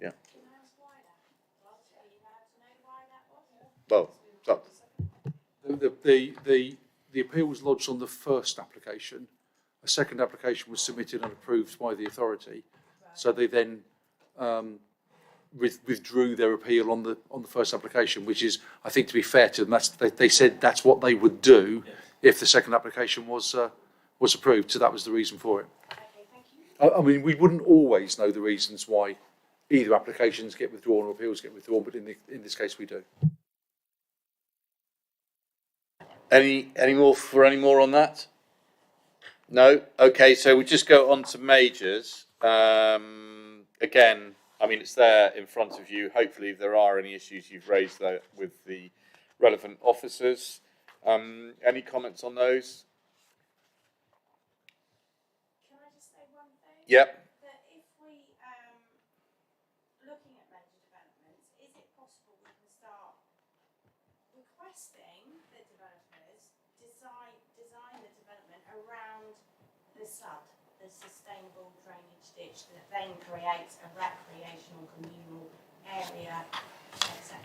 Yeah. Well, the appeal was lodged on the first application. A second application was submitted and approved by the authority. So they then withdrew their appeal on the first application, which is, I think, to be fair to them, they said that's what they would do if the second application was approved. So that was the reason for it. I mean, we wouldn't always know the reasons why either applications get withdrawn or appeals get withdrawn, but in this case we do. Any more on that? No? Okay, so we just go on to majors. Again, I mean, it's there in front of you. Hopefully, if there are any issues you've raised there with the relevant officers. Any comments on those? Can I just say one thing? Yep. That if we, looking at major developments, is it possible we can start requesting the developers design the development around the SUD, the sustainable drainage ditch, that then creates a recreational communal area, etc.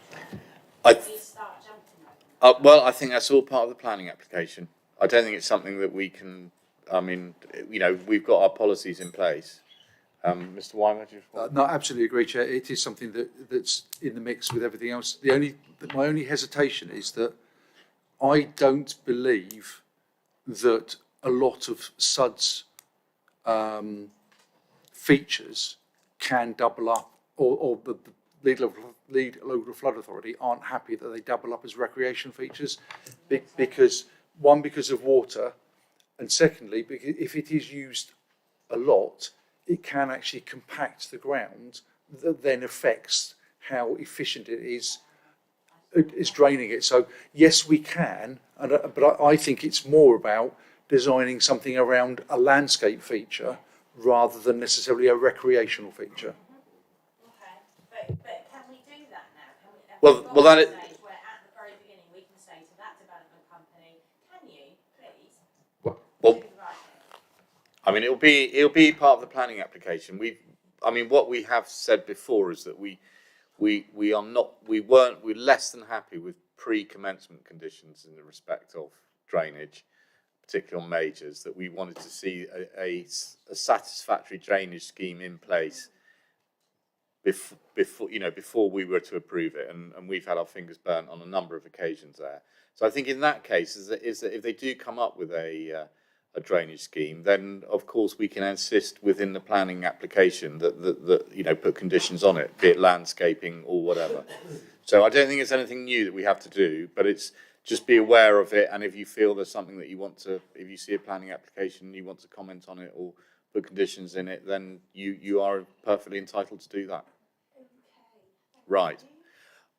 We start jumping over. Well, I think that's all part of the planning application. I don't think it's something that we can. I mean, you know, we've got our policies in place. Mr. Weimer, do you want? No, absolutely agree, Chair. It is something that's in the mix with everything else. My only hesitation is that I don't believe that a lot of SUD's features can double up, or the lead local flood authority aren't happy that they double up as recreation features, because of water, and secondly, because if it is used a lot, it can actually compact the ground that then affects how efficient it is draining it. So yes, we can, but I think it's more about designing something around a landscape feature rather than necessarily a recreational feature. Okay, but can we do that now? Well, that is. Where at the very beginning we can say to that development company, can you please? Well, I mean, it'll be part of the planning application. What we have said before is that we're less than happy with pre-commencement conditions in the respect of drainage, particularly on majors, that we wanted to see a satisfactory drainage scheme in place before we were to approve it, and we've had our fingers burnt on a number of occasions there. So I think in that case is that if they do come up with a drainage scheme, then of course we can insist within the planning application that put conditions on it, be it landscaping or whatever. So I don't think it's anything new that we have to do, but it's just be aware of it, and if you feel there's something that you want to, if you see a planning application and you want to comment on it or put conditions in it, then you are perfectly entitled to do that. Right.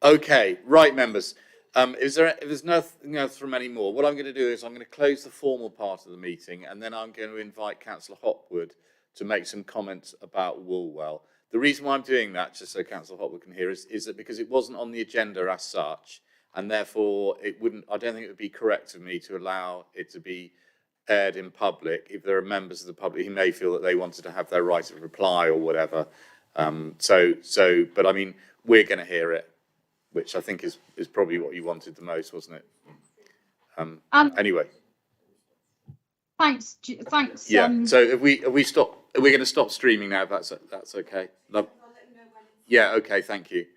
Okay. Right, members. If there's nothing else from any more, what I'm going to do is I'm going to close the formal part of the meeting, and then I'm going to invite Councillor Hopwood to make some comments about Woolwell. The reason why I'm doing that, just so Councillor Hopwood can hear, is that because it wasn't on the agenda as such, and therefore I don't think it would be correct of me to allow it to be aired in public if there are members of the public who may feel that they wanted to have their right of reply or whatever. But I mean, we're going to hear it, which I think is probably what you wanted the most, wasn't it? Anyway. Thanks. Yeah. So if we stop, we're going to stop streaming now. If that's okay. Yeah. Okay. Thank you.